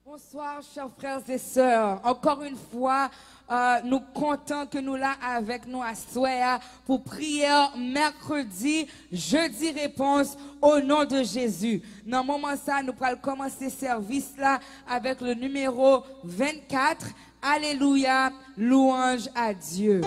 Bonsoir, chers frères et sœurs. Encore une fois, nous comptons que nous là avec nous à Soya pour prière mercredi, jeudi réponse au nom de Jésus. Dans le moment ça, nous allons commencer ce service là avec le numéro 24. Alléluia, louange à Dieu.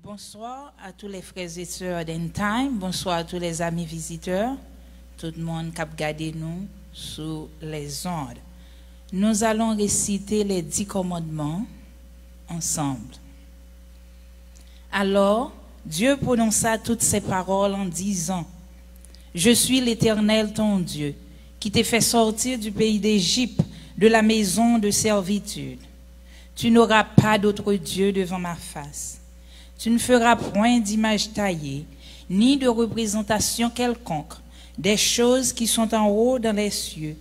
Bonsoir à tous les frères et sœurs d'End Time, bonsoir à tous les amis visiteurs, tout le monde qui a regardé nous sous les ondes. Nous allons réciter les 10 commandements ensemble. Alors, Dieu prononça toutes ces paroles en disant, « Je suis l'Éternel ton Dieu, qui t'ai fait sortir du pays d'Égypte, de la maison de servitude. Tu n'auras pas d'autre Dieu devant ma face. Tu ne feras point d'image taillée, ni de représentation quelconque, des choses qui sont en haut dans les cieux,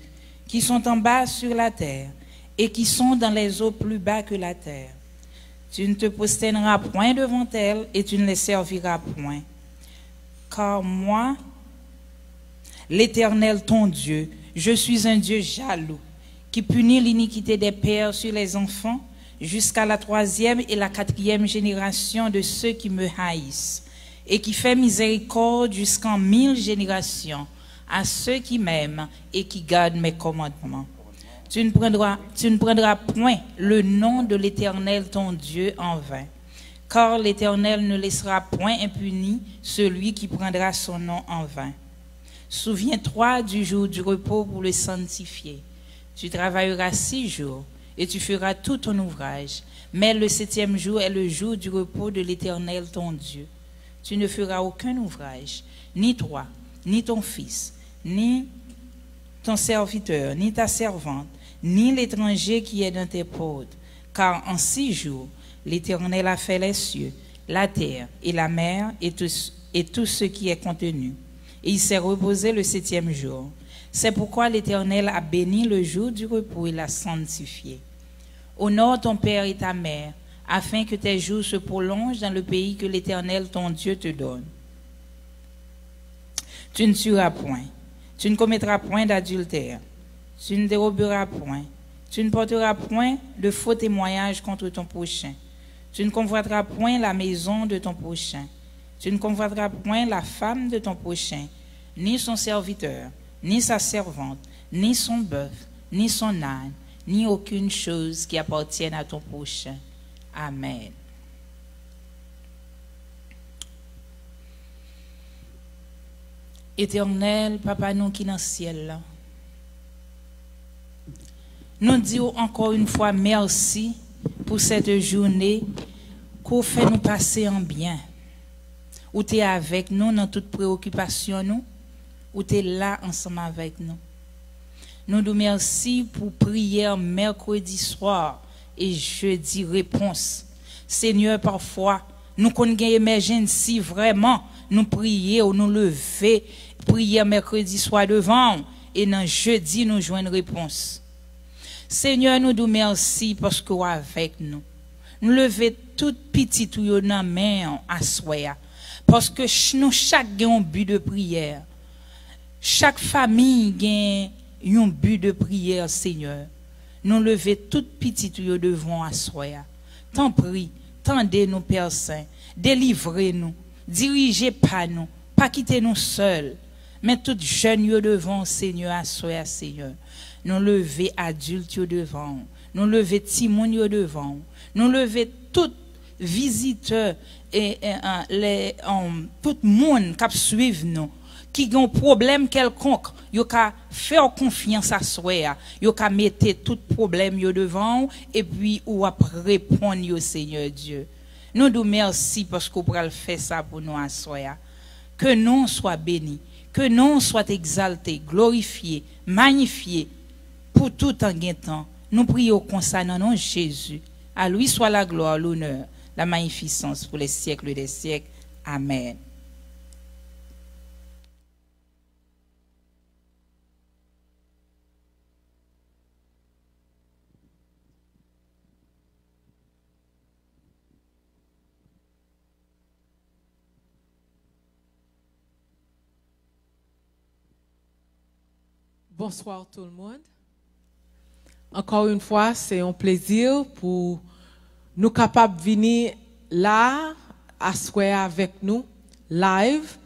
qui sont en bas sur la terre, et qui sont dans les eaux plus bas que la terre. Tu ne te prosterneras point devant elles, et tu ne les serviras point. Car moi, l'Éternel ton Dieu, je suis un Dieu jaloux, qui punit l'iniquité des pères sur les enfants, jusqu'à la 3e et la 4e génération de ceux qui me haïssent, et qui fait miséricorde jusqu'en 1000 générations à ceux qui m'aiment et qui gardent mes commandements. Tu ne prendras point le nom de l'Éternel ton Dieu en vain, car l'Éternel ne laissera point impuni celui qui prendra son nom en vain. Souviens-toi du jour du repos pour le sanctifier. Tu travailleras 6 jours et tu feras tout ton ouvrage. Mais le 7e jour est le jour du repos de l'Éternel ton Dieu. Tu ne feras aucun ouvrage, ni toi, ni ton fils, ni ton serviteur, ni ta servante, ni l'étranger qui est dans tes portes. Car en 6 jours, l'Éternel a fait les cieux, la terre et la mer et tout ce qui est contenu. Et il s'est reposé le 7e jour. C'est pourquoi l'Éternel a béni le jour du repos et l'a sanctifié. Honore ton père et ta mère, afin que tes jours se prolongent dans le pays que l'Éternel ton Dieu te donne. Tu ne tueras point, tu ne commettras point d'adultère, tu ne déroberas point, tu ne porteras point de faux témoignages contre ton prochain, tu ne convoiteras point la maison de ton prochain, tu ne convoiteras point la femme de ton prochain, ni son serviteur, ni sa servante, ni son bœuf, ni son âne, ni aucune chose qui appartienne à ton prochain. Amen. Éternel, Papa, nous qui dans le ciel, là, nous disons encore une fois merci pour cette journée qu'on fait nous passer en bien. Où tu es avec nous dans toute préoccupation, nous, où tu es là ensemble avec nous. Nous nous remercions pour prière mercredi soir et jeudi réponse. Seigneur, parfois, nous connaissons une émergence, vraiment, nous prions, nous lever, prière mercredi soir devant, et dans jeudi, nous jouons une réponse. Seigneur, nous nous remercions parce que vous êtes avec nous. Nous levons toute petite ou dans main à soi. Parce que nous, chaque un but de prière. Chaque famille a un but de prière, Seigneur. Nous levons toute petite ou devant à soi. T'en prie, tendez-nous, Père Saint. Délivrez-nous. Dirigez pas nous. Pas quitter nous seuls. Mais tout jeune devant, Seigneur, à soi, Seigneur. Nous levons adultes devant. Nous levons timon devant. Nous levons tout visiteur et tout le monde qui suit nous, qui a un problème quelconque, yo ka faire confiance à soi, yo ka mettre tout problème yo devant et puis ou ap répondre yo Seigneur Dieu. Nous nous merci parce qu'on peut faire ça pour nous à soi. Que nous soit bénis, que nous soit exaltés, glorifiés, magnifiés pour tout en temps. Nous prions comme ça dans nom Jésus. À lui soit la gloire, l'honneur, la magnificence pour les siècles des siècles. Amen. Bonsoir tout le monde. Encore une fois, c'est un plaisir pour nous capables de venir là, à soir avec nous, live,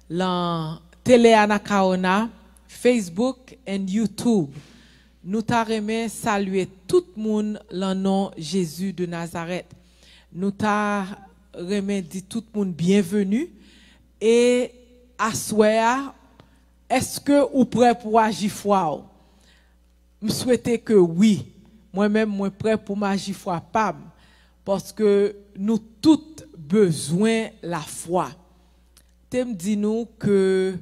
dans Télé Anacaona, Facebook et YouTube. Nous t'aimons saluer tout le monde dans le nom de Jésus de Nazareth. Nous t'aimons dire tout le monde bienvenue et à soir. Est-ce que vous êtes prêt pour agir foi? Je souhaite que oui. Moi-même, je suis prêt pour m'agir foi. Parce que nous tous besoin de la foi. Tu me dis nous que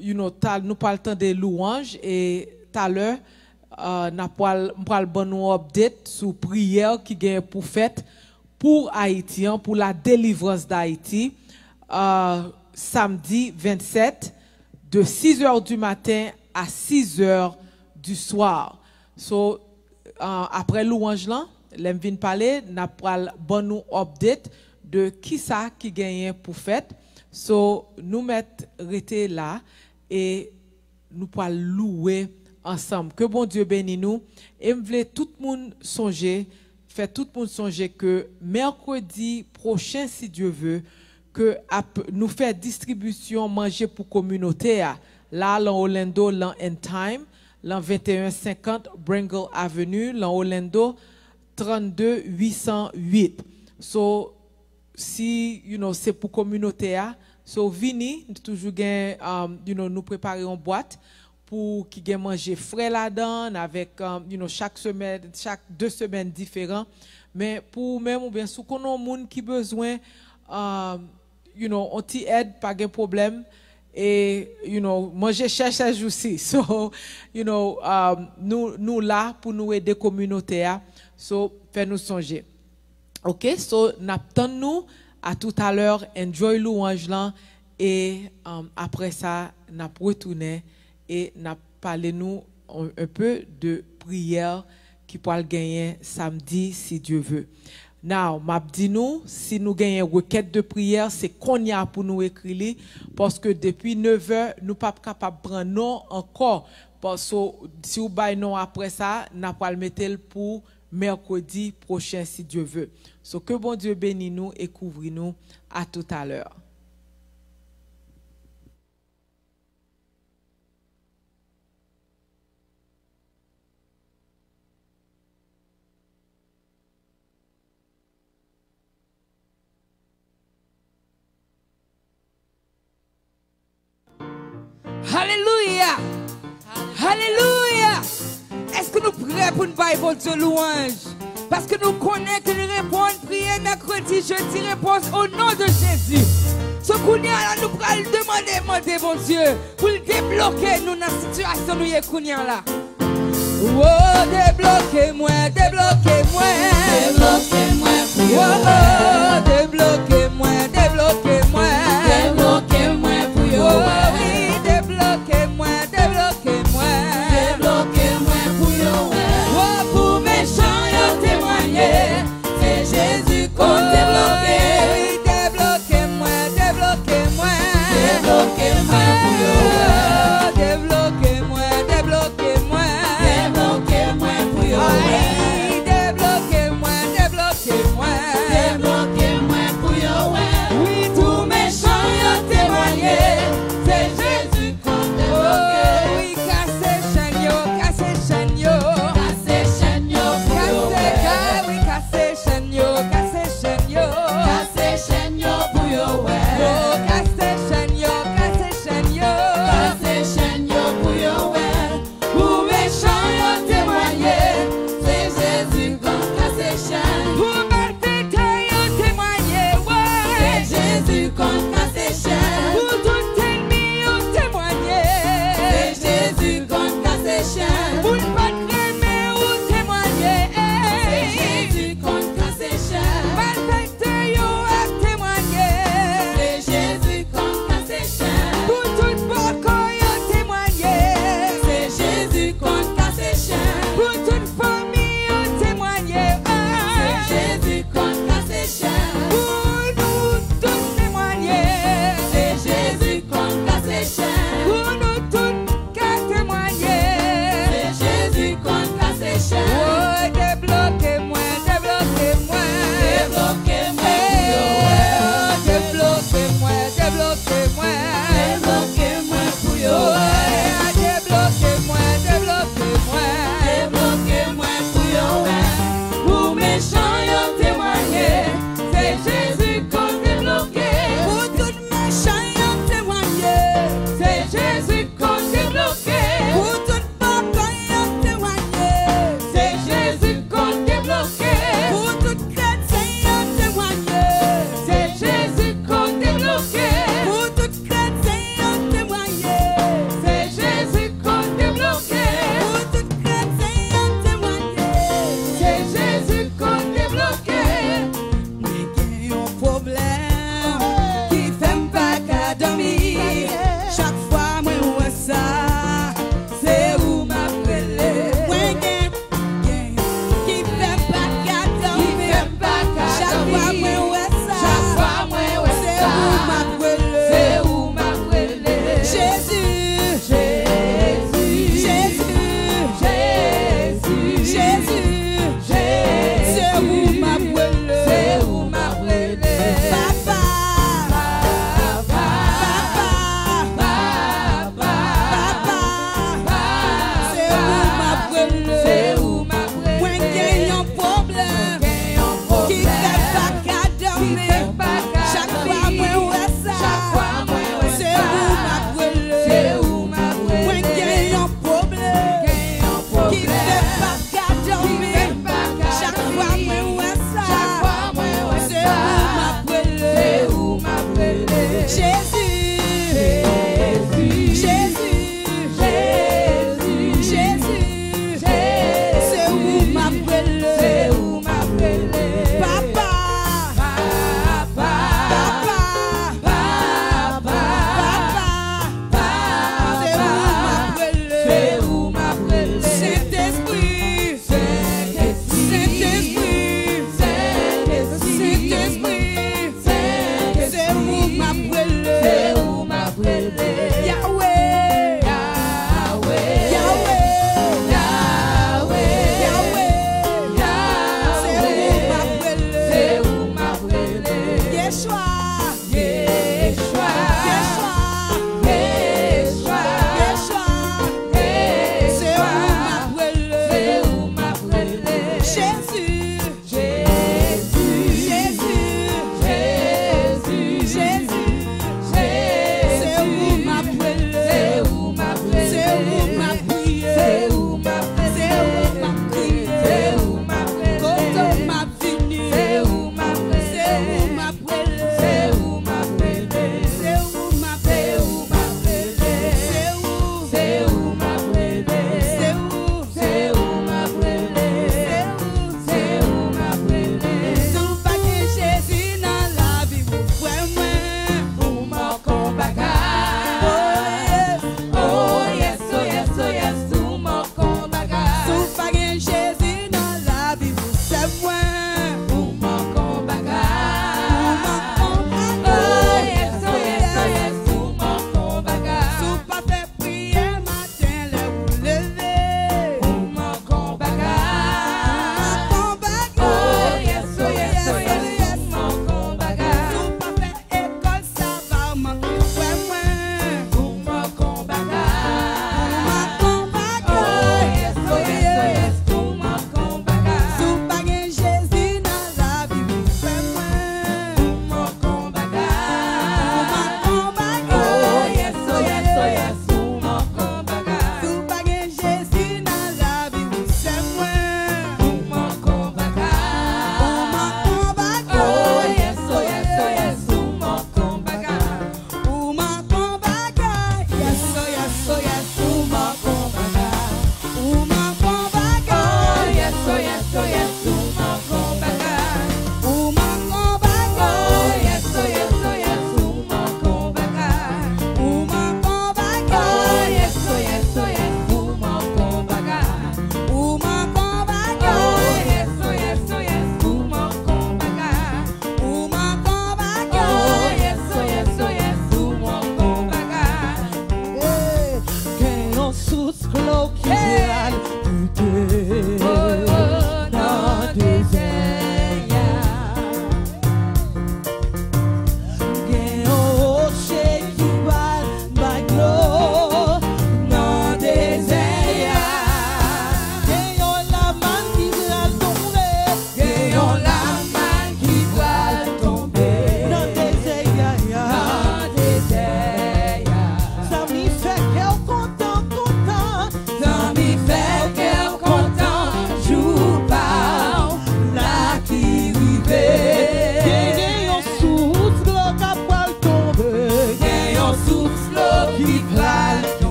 nous pas le temps de louanges et tout à l'heure, nous pas le bon update sur prière qui gagne pour fête pour Haïti, pour la délivrance d'Haïti. Samedi 27. De 6h du matin à 6h du soir. So, après louange là, l'aime vient parler, n'a pas bon update de qui ça qui gagne pour fête. So, nous mettre rester là et nous pas louer ensemble. Que bon Dieu bénisse nous. Et me voulais tout le monde songer, faire tout le monde songer que mercredi prochain, si Dieu veut, que nous faire distribution manger pour communauté là dans Orlando dans End Time dans 2150 Bringle Avenue dans Orlando 32808. So si c'est pour communauté So vini toujours gain nous préparer une boîte pour qui gain manger frais là-dedans avec chaque semaine, chaque 2 semaines différents. Mais pour même ou bien sous qu'on a monde qui besoin on t'y aide pas de problème et moi je cherche à aussi. So nous là pour nous aider communautaire. So fait nous songer. OK, so n'attend nous à tout à l'heure, enjoy louange là et après ça n'a retourner et n'a parlé nous un peu de prière qui pourra gagner samedi si Dieu veut. Now, m'a dit nous si nous gagnons requête de prière, c'est qu'on y a pour nous écrire parce que depuis 9h nous pas capable prendre non encore parce que si vous bail non après ça, n'a pas le mettre pour mercredi prochain si Dieu veut. So que bon Dieu bénisse nous et couvre nous à tout à l'heure. Alléluia. Alléluia. Est-ce que nous prêts pour nous bailler bon Dieu louange? Parce que nous connaissons que nous répondons prière mercredi, jeudi, réponse au nom de Jésus. Ce qu'on y a là, nous allons demander bon Dieu pour le débloquer nous dans la situation où nous y là. Oh, débloquez-moi, débloquez-moi. Débloquez-moi, oh, débloquez-moi, débloquez-moi. Débloquez-moi, oh, oui, débloquez-moi, débloquez-moi. Débloquez-moi, oh, pour mes chants, témoigner. c'est Jésus qu'on débloqué. Oui, débloquez-moi, débloquez-moi. Débloquez-moi, débloquez-moi, débloquez-moi. Débloquez-moi, oui, débloquez-moi, débloquez-moi. Débloquez-moi, Oui, tout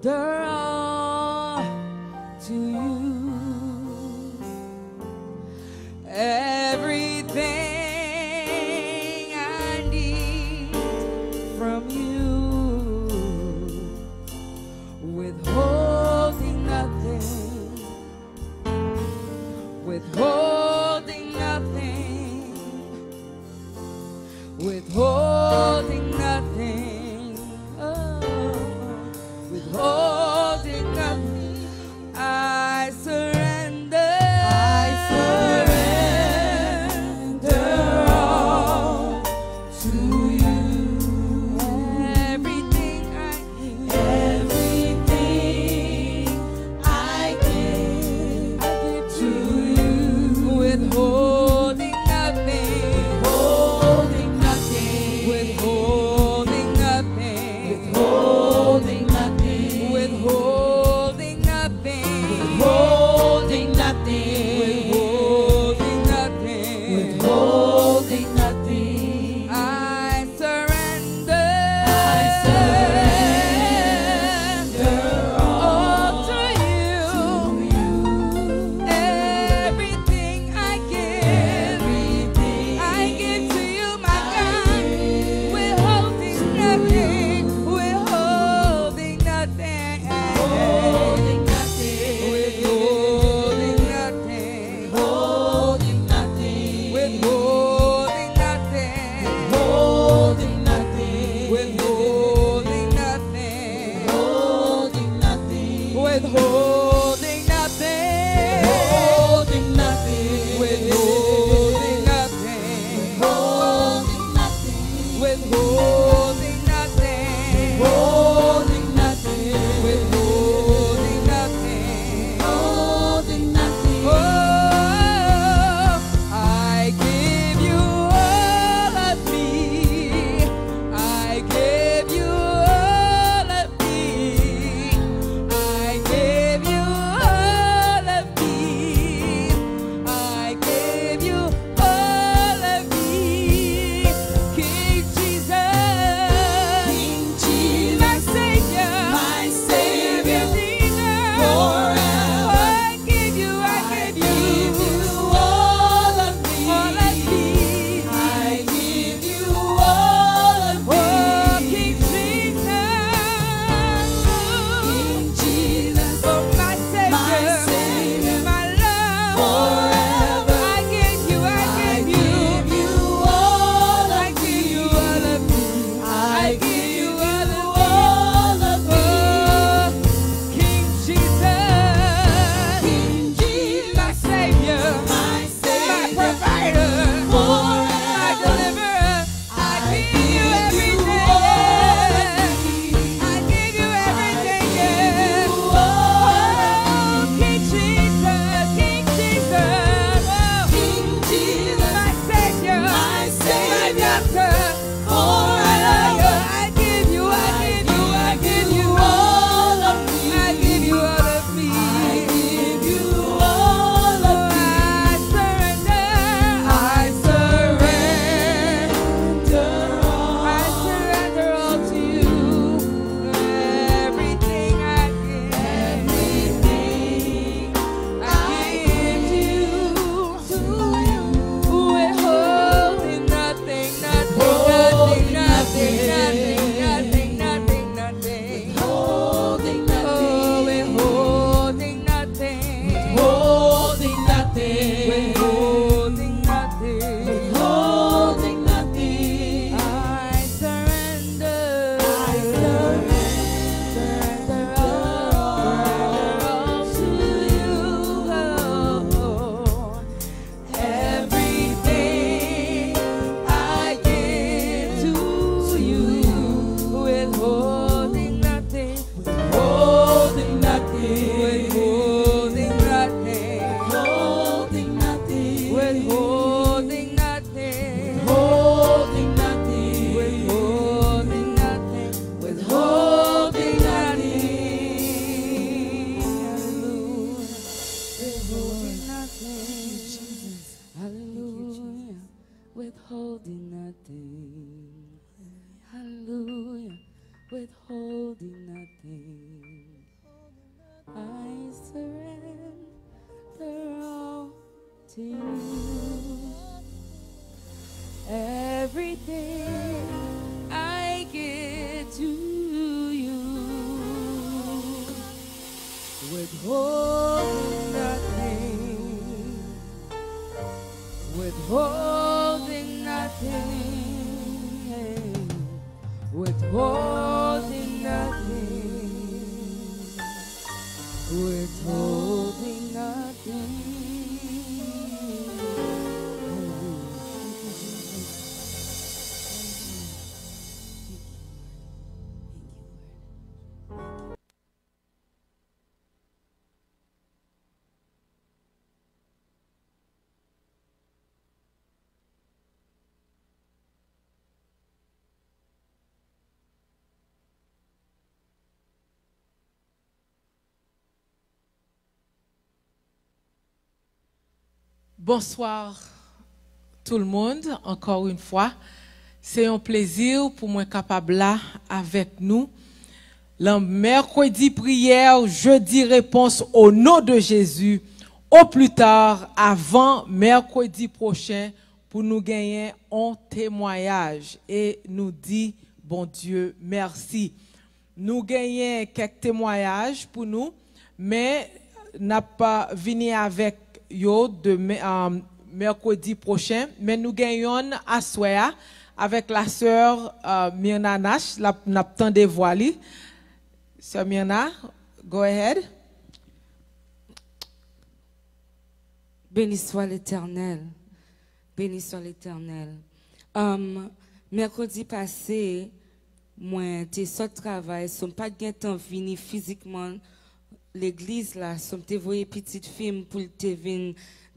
all to you. Everything I need from you, withholding nothing, withholding nothing, withholding nothing, oh, withholding nothing. I surrender, all to you. Everything I give, I give to you. Withholding nothing, withholding nothing, withholding nothing, withholding nothing, withholding nothing, withholding nothing, withholding nothing, withholding nothing. I surrender, all to you. Everything I give to you, my God. Withholding nothing, withholding nothing, withholding nothing, withholding nothing, withholding nothing, withholding nothing, withholding nothing, withholding nothing, withholding nothing, withholding nothing, withholding nothing, withholding nothing, withholding nothing, withholding nothing, withholding nothing, withholding nothing. Oh, I give you all of me. I give you all of me. I give withholding nothing, withholding nothing, withholding nothing, withholding nothing. Bonsoir tout le monde, encore une fois. C'est un plaisir pour moi capable là avec nous. Le mercredi prière, jeudi réponse au nom de Jésus. Au plus tard, avant mercredi prochain, pour nous gagner un témoignage et nous dire, bon Dieu, merci. Nous gagnons quelques témoignages pour nous, mais n'a pas venu avec yo de mercredi prochain, mais nous gagnons à soir avec la sœur Myrna Nash, n'a pas dévoilé. Sœur Myrna, go ahead. Béni soit l'Éternel. Béni soit l'Éternel. Mercredi passé, moi, j'étais sorti de travail, je n'ai pas de temps venir physiquement l'église là, je t'ai voyé petite fille pour te venir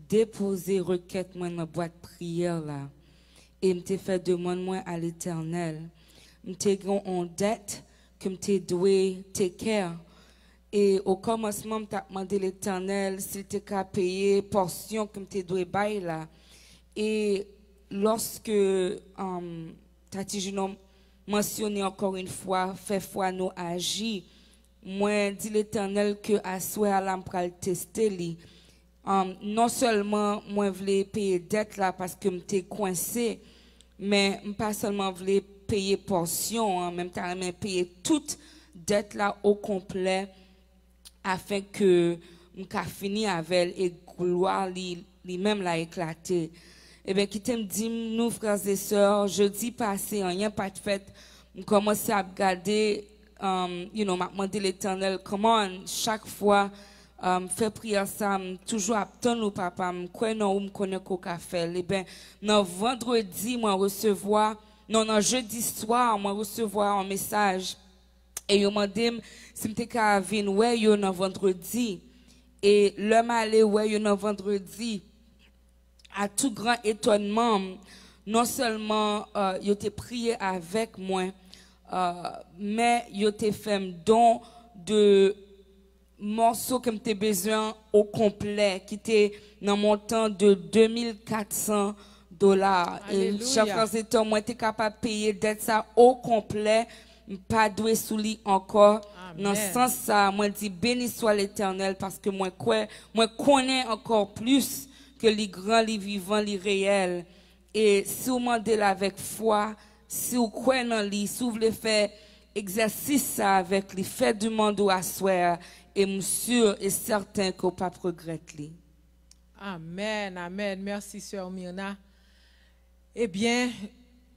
déposer requête moi dans la boîte prière là. Et me fait demande moi à l'Éternel. Me t'ai en dette que me t'ai doué take care. Et au commencement, m't'a demandé l'Éternel s'il t'ai qu'à payer portion que me t'ai doué bail là. Et lorsque t'as mentionné encore une fois, fait foi nous agir. Moi, dit l'Éternel que à souhait là m'pral tester li. Non seulement moi voulais payer dette là parce que m'étais coincé, mais pas seulement voulais payer portion, en même temps mais payer toute dette là au complet afin que m'ka fini avec elle et gloire li même l'a éclaté. Et bien qui t'aime dit nous frères et sœurs, jeudi passé rien pas de fête, on commençait à regarder m'a demandé l'Éternel comment chaque fois fait prière ça toujours attendre au papa quoi non me connaît qu'au café et ben non vendredi moi recevoir non jeudi soir moi recevoir un message et il m'a dit si m'était qu'à venir ouais yo non vendredi et l'homme allé ouais yo non vendredi à tout grand étonnement non seulement il était prié avec moi mais yo te fait don de morceaux que m'te besoin au complet qui était dans montant de $2,400 et chers frères et sœurs moi t'es capable de payer dette ça au complet pas doué sous lit encore. Dans ce sens ça moi dit béni soit l'Éternel parce que moi connais encore plus que les grands les vivants les réels et si vous demandez avec foi si vous croyez dans lui, si vous voulez faire exercice ça avec les faits du monde ou à soir, et je suis sûr et certain que vous ne pas regretter. Amen, amen. Merci, sœur Myrna. Eh bien,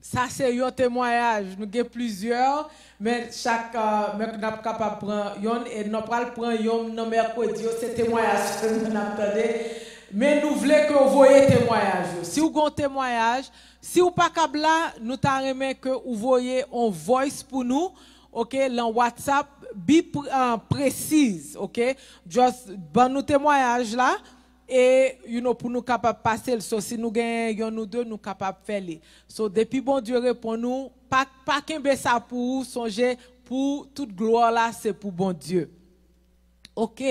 ça c'est un témoignage. Nous avons plusieurs, mais chaque mec n'a pas capable de prendre et nous pas prendre un mercredi. C'est témoignage que nous attendons. Mais nous voulons que vous voyez témoignage. Si vous avez un témoignage, si vous pas capable là, nous t'aimerons que vous voyez un voice pour nous, OK, dans WhatsApp, précise, OK, juste bon nous témoignage là et pour nous capable passer so si nous gagnons nous deux nous capable faire les. So depuis bon Dieu répond nous, pas kembe ça pour songer pour toute gloire là, c'est pour bon Dieu. OK,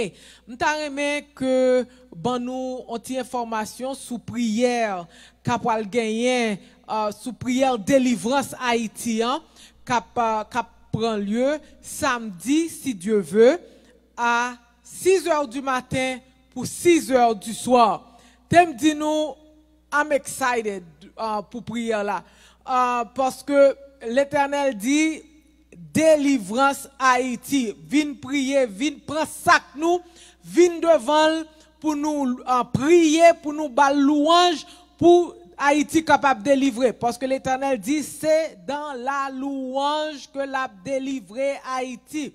m't'aimerais que bon nous on tient information sous prière capable gagner sous prière délivrance haïtien cap prend lieu samedi si Dieu veut à 6h du matin pour 6h du soir. T'aimes dit nous I'm excited pour prière là parce que l'Éternel dit délivrance Haïti. Vin prier, vin prendre sac nous, vin devant pour nous prier, pour nous bal louange, pour Haïti capable de délivrer. Parce que l'Éternel dit, c'est dans la louange que l'a délivré Haïti.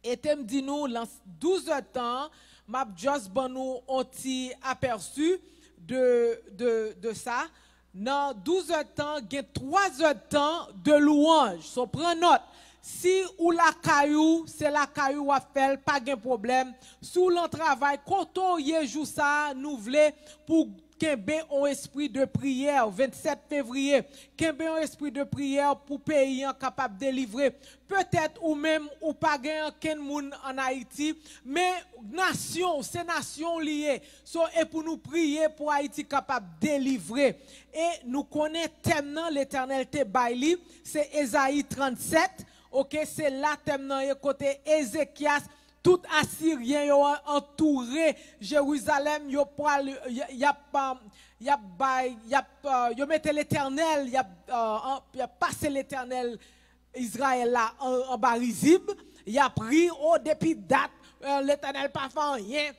Et tu me dis nous, dans 12 heures de temps, m'a juste bon nous un petit aperçu de ça. Dans 12 heures de temps, il y a 3 heures de temps de louange. So, prends note. Si ou la caillou, c'est la caillou à faire, pas de problème. Sous le travail, quand on y joue ça, nous voulons pour Kembe un esprit de prière, 27 février, Kembe un esprit de prière pour pays capable de délivrer. Peut-être ou même ou pas gagner aucun monde en Haïti, mais nation, c'est nation liée. So, et pour nous prier pour Haïti capable de délivrer. Et nous connaissons tellement l'Éternel te baili, c'est Ésaïe 37, ok, c'est là tellement côté Ézéchias. Tout Assyrien yo entouré Jérusalem, yo mettait l'Éternel, y a passé l'Éternel Israël là en Barizib, y a pris depuis date l'Éternel pas fait rien.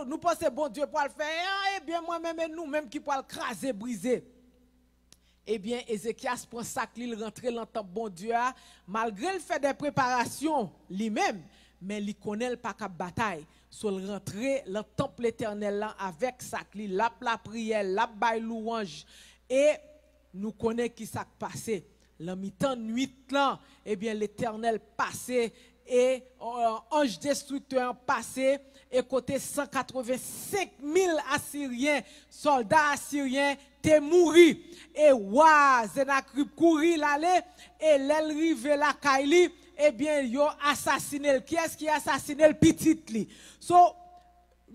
Nous pensons bon Dieu pour le faire, et bien moi-même et nous-mêmes qui pour le craser, briser. Eh bien, Ézéchias prend ça qu'il rentre dans le temple bon Dieu, malgré le fait des préparations lui-même. Mais il connaît pas qu'à bataille. Sur le rentrer le temple éternel là avec sa clé, la prière, la baille louange. Et nous connaissons qui s'est passé. Le mi-temps nuit là, eh bien l'éternel passé et ange destructeur passé. Et côté 185 000 Assyriens, soldats assyriens, t'es mouru. Et waouh, Zenakrib courir l'aller et l'elrive la Kaili. Eh bien, yo assassiné. Qui est-ce qui a assassiné le petit li? So,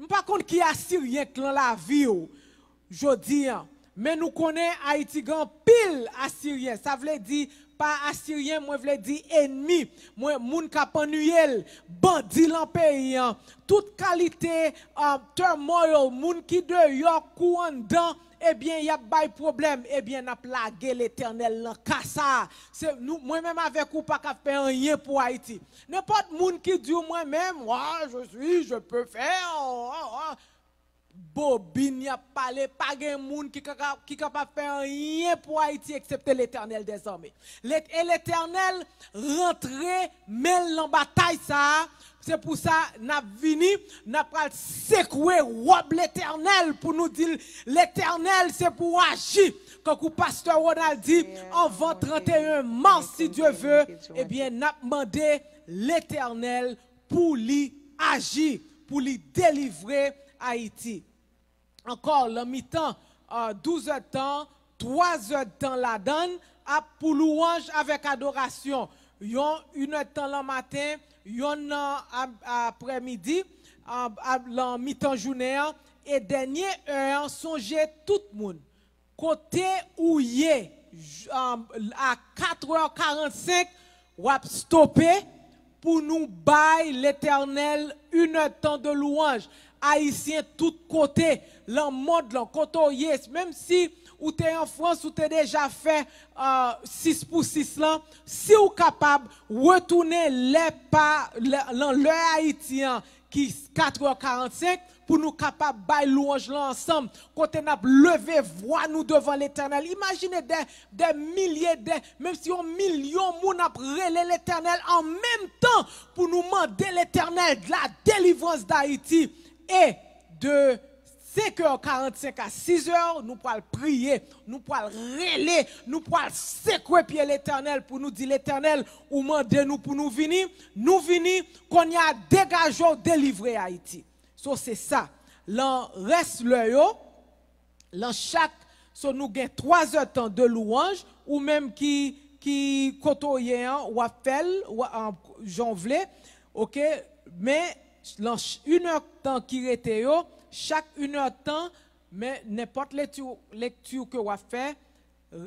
par contre, qui a Assyrien dans la vie, je dis, mais nous connaissons Haïti grand pile Assyrien. Ça veut dire, pas Assyrien, moi, veut dire ennemi. Moi, moun kapanuel, bandit dans pays. Toute qualité, turmoil, moun qui de yo courant dedans. Eh bien, il y a pas de problème. Eh bien, on a plagué l'Éternel dans Kassa. Moi-même avec vous, pas qu'à faire rien pour Haïti. N'importe monde qui dit moi-même, je peux faire. Bobine, y a parlé, pas de monde qui est capable de faire rien pour Haïti, excepté l'Éternel des armées. Et l'Éternel rentrait, mêle dans la bataille, ça. C'est pour ça n'a vini, n'a pas secoué l'Éternel pour nous dire l'Éternel c'est pour agir. Quand le pasteur Ronald dit en 31 mars si Dieu veut, eh bien n'a demandé l'Éternel pour lui agir, pour lui délivrer Haïti. Encore le mi-temps 12 heures de temps, 3 heures de temps la donne pour louange avec adoration. Yon 1 heure de temps le matin, yon après-midi, en mi-temps journée, et dernier heure, songez tout le monde. Côté où y est, à 4h45, ou a stoppé pour nous bailler l'Éternel 1 heure de temps de louange. Haïtiens tout côté, le monde, le côté, même si ou t'es en France, ou t'es déjà fait 6 pour 6 là, si vous êtes capable de retourner l'heure haïtien qui 4h45 pour nous capables de louange là ensemble, quand on a levé voix nous devant l'Éternel. Imaginez des milliers, même si on million de gens a relé l'Éternel en même temps pour nous demander l'Éternel de la délivrance d'Haïti. Et de 5h45 à 6h, nous pourrons prier, nous pourrons relayer, nous pourrons secouer pied l'Éternel pour nous dire l'Éternel, ou mandez nous pour nous venir, qu'on y a dégagé, délivrer Haïti. So c'est ça. L'en reste le yo, l'en chaque, so nous gagnons 3 heures de temps de louange, ou même qui côtoye ou a fait, ou jonvle, ok, mais l'en 1 heure de temps qui était yo, chaque 1 heure de temps, mais n'importe lecture que vous fait,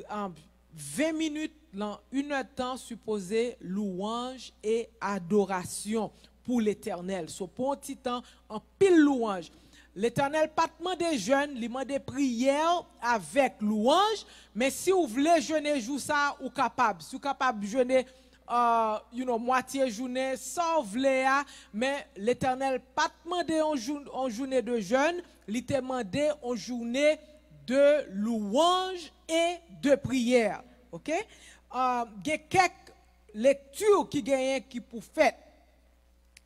en 20 minutes, dans 1 heure de temps, supposé louange et adoration pour l'Éternel. So, pour un petit temps, en pile louange. L'Éternel pas demandé jeûne, il demande prière avec louange, mais si vous voulez jeûner jour ça, ou capable. Si vous capable de jeûner moitié journée, sans vle, mais l'Éternel pas demandé en journée de jeûne, il te demandé en journée de louange et de prière. OK? Il y a quelques lectures qui pour fait.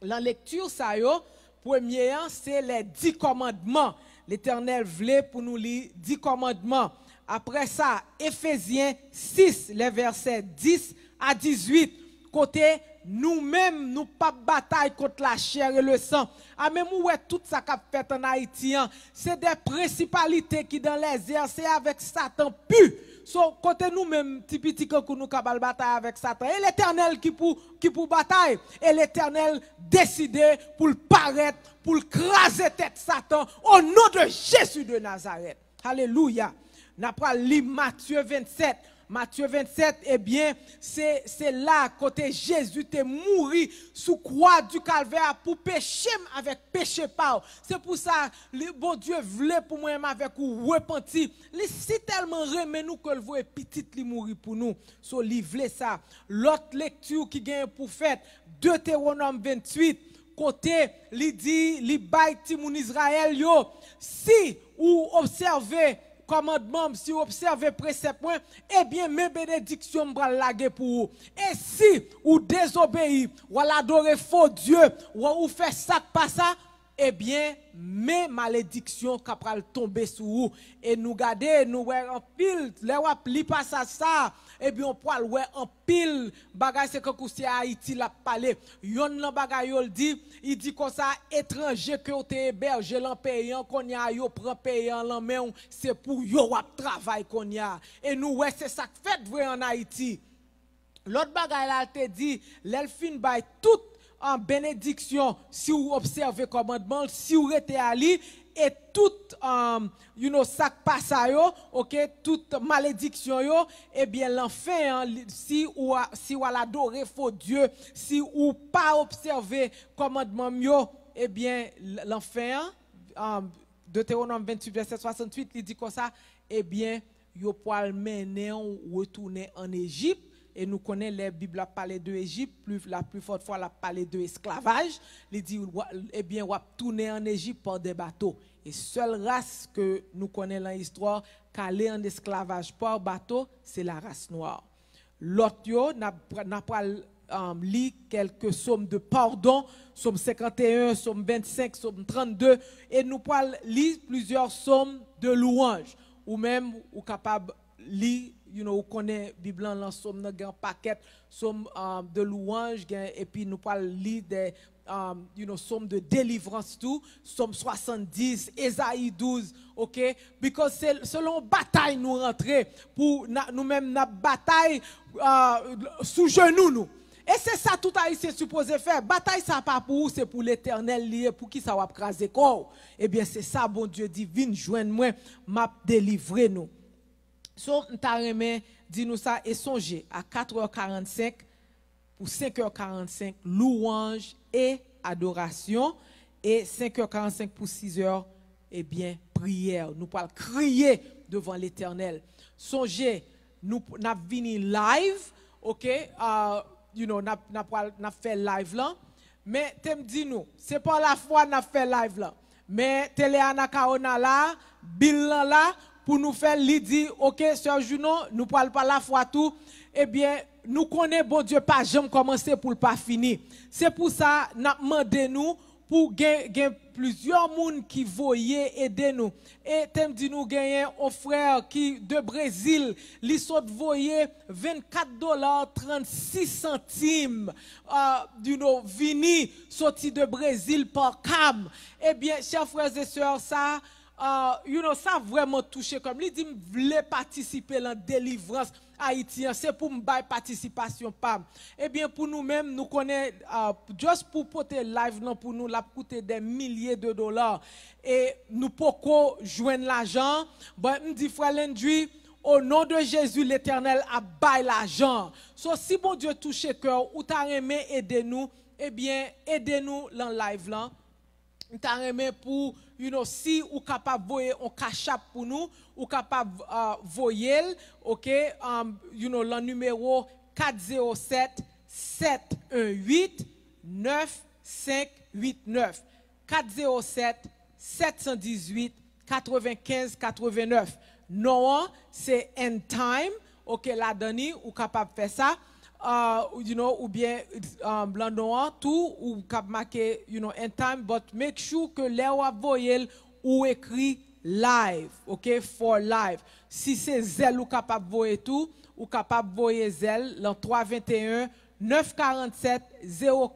La lecture ça yo, premier c'est les 10 commandements. L'Éternel voulait pour nous lire 10 commandements. Après ça, Éphésiens 6, les versets 10 à 18, côté nous-mêmes, nous pas bataille contre la chair et le sang. Ah, même où est tout ça qu'a fait en Haïti, c'est des principalités qui dans les airs, c'est avec Satan pu. So, côté nous-mêmes, typique que nous avons bataille avec Satan. Et l'Éternel qui pour bataille. Et l'Éternel décidé pour le paraître, pour le craser tête Satan au nom de Jésus de Nazareth. Alléluia. N'a pas lu Matthieu 27. Matthieu 27, eh bien, c'est là, côté Jésus t'est mouru sous croix du calvaire pour pécher avec péché pas. C'est pour ça, le bon Dieu voulait pour moi avec ou repenti. Il si tellement remet nous que le voit petit li mourir pour nous. So li voulait ça. L'autre lecture qui gagne pour faire Deutéronome 28, côté li dit li bay ti moun Israël yo, si ou observez commandement, si vous observez précepte, eh bien, mes bénédictions m'bral laguer pour vous. Et si vous désobéissez, ou adorez faux Dieu, ou fait ça, pas ça, eh bien, mes malédictions capral tomber sur vous. Et nous garder, nous ouais en pile, les wap li pas ça, eh bien, on pourra ouais en pile, bagay c'est que c'est Haïti la parler. Yon nan bagay yo il dit comme ça, étranger que te héberge l'en payant, qu'on y a yo prend payant l'en main, c'est pour yo wap travail qu'on y a. Et nous ouais c'est ça que fait vrai en Haïti. L'autre bagay là te dit, l'elfine bay tout en bénédiction si vous observez commandement, si vous êtes allé et tout ça passe à yo, OK, toute malédiction yo, eh bien l'enfer si ou adorer faux Dieu, si ou pas observer commandement yo, eh bien l'enfer Deutéronome 28 verset 68 il dit comme ça, eh bien yo poil mener retourner en Égypte. Et nous connaissons les Bibles a parlé de l'Égypte, la plus forte fois la parlé de l'esclavage. Il dit, eh bien, on va tourner en Égypte par des bateaux. Et seule race que nous connaissons dans l'histoire, qui allait en esclavage par bateau, c'est la race noire. L'autre, n'a pas lu quelques sommes de pardon, somme 51, somme 25, somme 32, et nous parlons lire plusieurs sommes de louanges, ou même, ou capable lire. On connaît Bible en somme dans un paquet somme de louanges et puis nous parlons des somme de délivrance tout somme 70 Ésaïe 12 OK because c'est selon bataille nous rentrer pour nous-mêmes la bataille sous genoux nous. Et c'est ça tout haïtien supposé faire. Bataille ça pas pour vous, c'est pour l'Éternel lié pour qui ça va craser corps. Eh bien c'est ça bon Dieu divine joindre moi m'a délivrer nous. So, m'ta remè, dis-nous ça et songez à 4h45 pour 5h45 louange et adoration et 5h45 pour 6h eh bien prière. Nous parlons crier devant l'Éternel. Songez, nous n'a vini live, OK, n'a fait live là, mais t'aime dit nous, c'est pas la fois n'a fait live là. Mais télé anakaona là, bill là pour nous faire l'idée, OK, sœur Juno, nous parlons pas la fois tout, eh bien, nous connaissons, bon Dieu, pas jamais commencer pour le pas finir. C'est pour ça, nous demandons nous, pour gagner plusieurs personnes qui voyaient aider nous. Et t'aimes dit nous gagner un frère qui de Brésil, li saute voyer $24.36 vini sorti de Brésil par cam. Eh bien, chers frères et sœurs, ça ça vraiment touché comme il dit voulait participer à la délivrance haïtien, c'est pour me bailler participation pas. Eh bien pour nous-mêmes nous connaît juste pour porter live là pour nous l'a coûté des milliers de dollars et nous pouvons joindre l'argent. Ben me dit frère Landry au nom de Jésus l'Éternel a bail l'argent. So si bon Dieu touche cœur ou t'a aimé aider nous, eh bien aidez-nous dans live là. T'a aimé pour si ou capable voyer on cachap pour nous ou capable voyer OK le numéro 407 718 9589. 407 718 95 89. Non, c'est End Time. OK, la donne ou capable faire ça. Ou bien blanc noir tout ou cap marqué End Time, but make sure que les voyelles ou écrit live, OK, for live. Si c'est zèle ou capable voyer tout ou capable voyer zèle dans 321 947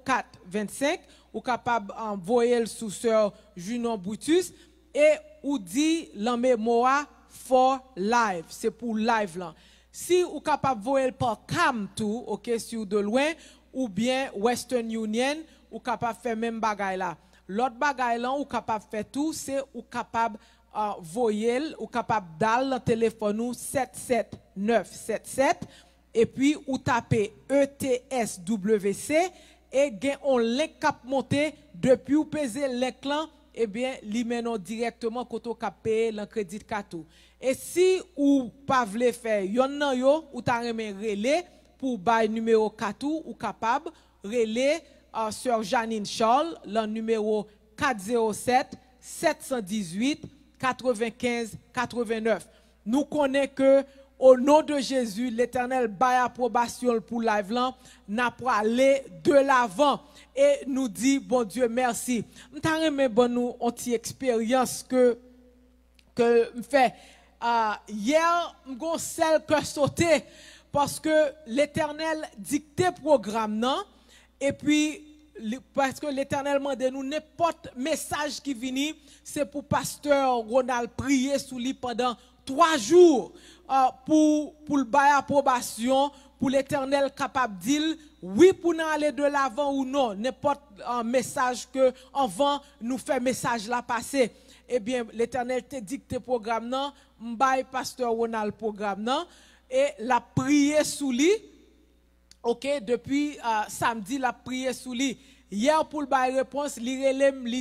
04 25 ou capable envoyer sous sœur Junon Boutus et ou dit l'en mémoire for live, c'est pour live là. Si ou capable voyer par cam tout, OK, si ou de loin ou bien Western Union ou capable faire même bagay là. L'autre bagay là ou capable faire tout, c'est ou capable voyel ou capable dal le téléphone ou 77977 et puis ou taper ETSWC et gen on link cap monter depuis ou peser link là et bien li menon directement koto cap payer le crédit carte. Et si ou pas vle faire yon nan yo ou ta remen relé pour bay numéro 4 ou capable relé sur Janine Charles le numéro 407 718 95 89. Nous connaissons que au nom de Jésus, l'Éternel baille approbation pour live là, n'a pas aller de l'avant et nous dit bon Dieu merci. M'ta remen bon nous une petite expérience que fait hier m'gon celle que sauté parce que l'Éternel dictait programme non et puis parce que l'Éternel m'a dit nous n'importe message qui vient c'est pour pasteur Ronald prier sous lui pendant 3 jours pour le bail approbation pour l'Éternel capable de dire oui pour nous aller de l'avant ou non n'importe un message que avant nous fait message là passer eh bien l'Éternel te dicté programme non m'baille pasteur Ronald programme non et la prier sous lui. OK, depuis samedi, la prière sous lui. Hier, pour le bail réponse, li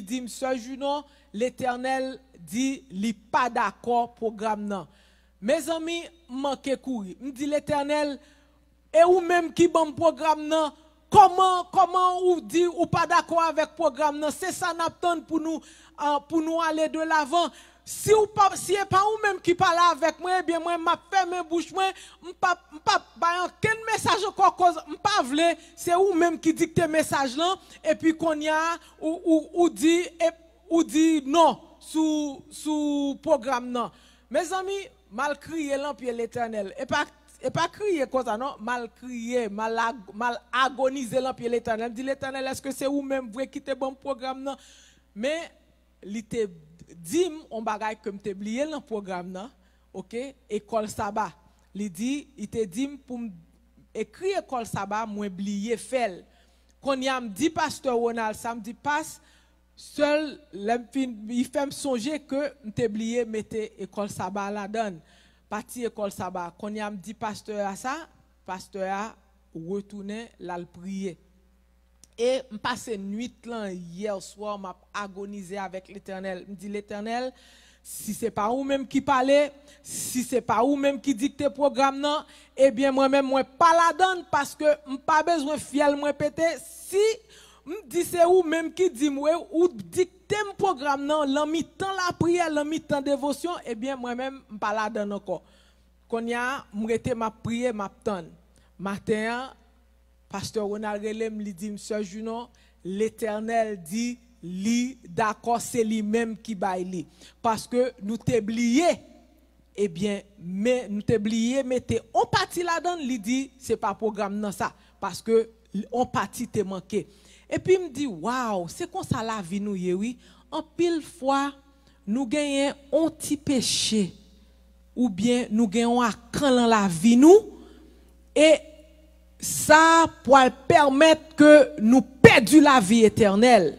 dit, Monsieur Junon, l'Éternel dit, li pas d'accord, programme non. Mes amis, manque courir. Me dit l'Éternel, et ou même qui bon programme non, comment ou dit, ou pas d'accord avec programme non, c'est ça n'attend pour nous aller de l'avant. Si ou pas si est pas ou même qui parle avec moi, eh bien moi m'a fermé bouche moi, m'pa quel message encore cause m'pa vle, c'est ou même qui dicte message là et puis qu'on y a ou dit non sous programme non. Mes amis, mal crier l'empire l'Éternel et pas crier comme ça non, mal crier, mal agoniser l'empire l'Éternel. Dit l'Éternel, est-ce que c'est ou même vrai quitter bon programme non? Mais l'été dim on bagay que m'te oublié dans programme nan, OK, école sabbat. Il dit il te dit pour écrire école sabbat moi oublié fait. Quand y a me dit pasteur Ronald ça me dit passe seul il fait me songer que m'te oublié mettre école sabbat là donne. Parti école sabbat. Quand y a me dit pasteur à ça, pasteur a retourné la prier. Et je passe nuit là hier soir, m'a agonisé avec l'Éternel. Me dit l'Éternel, si c'est pas vous même qui parlez, si c'est pas vous même qui dicte programme non, eh bien moi-même moi pas la donne parce que pas besoin fiel moi péter. Si me dit c'est vous même qui dit moi ou dicte mon programme non, l'ami temps la prière, l'ami temps dévotion, eh bien moi-même pas la donne encore. Quand y a m'rete ma prière m'a donne. Matin pasteur Ronald Relem lui dit, Monsieur Junon, l'Éternel dit, li d'accord, c'est lui-même qui baille. Parce que nous t'oublié, eh bien, mais nous t'oublié, mettez, on partit là-dedans, lui dit, c'est pas programme non ça, parce que on partit te manqué. Et puis il me dit, waouh, c'est comme ça la vie nous, oui. En pile fois, nous gagnons un petit péché, ou bien nous gagnons un camp dans la vie nous, et ça pour permettre que nous perdions la vie éternelle.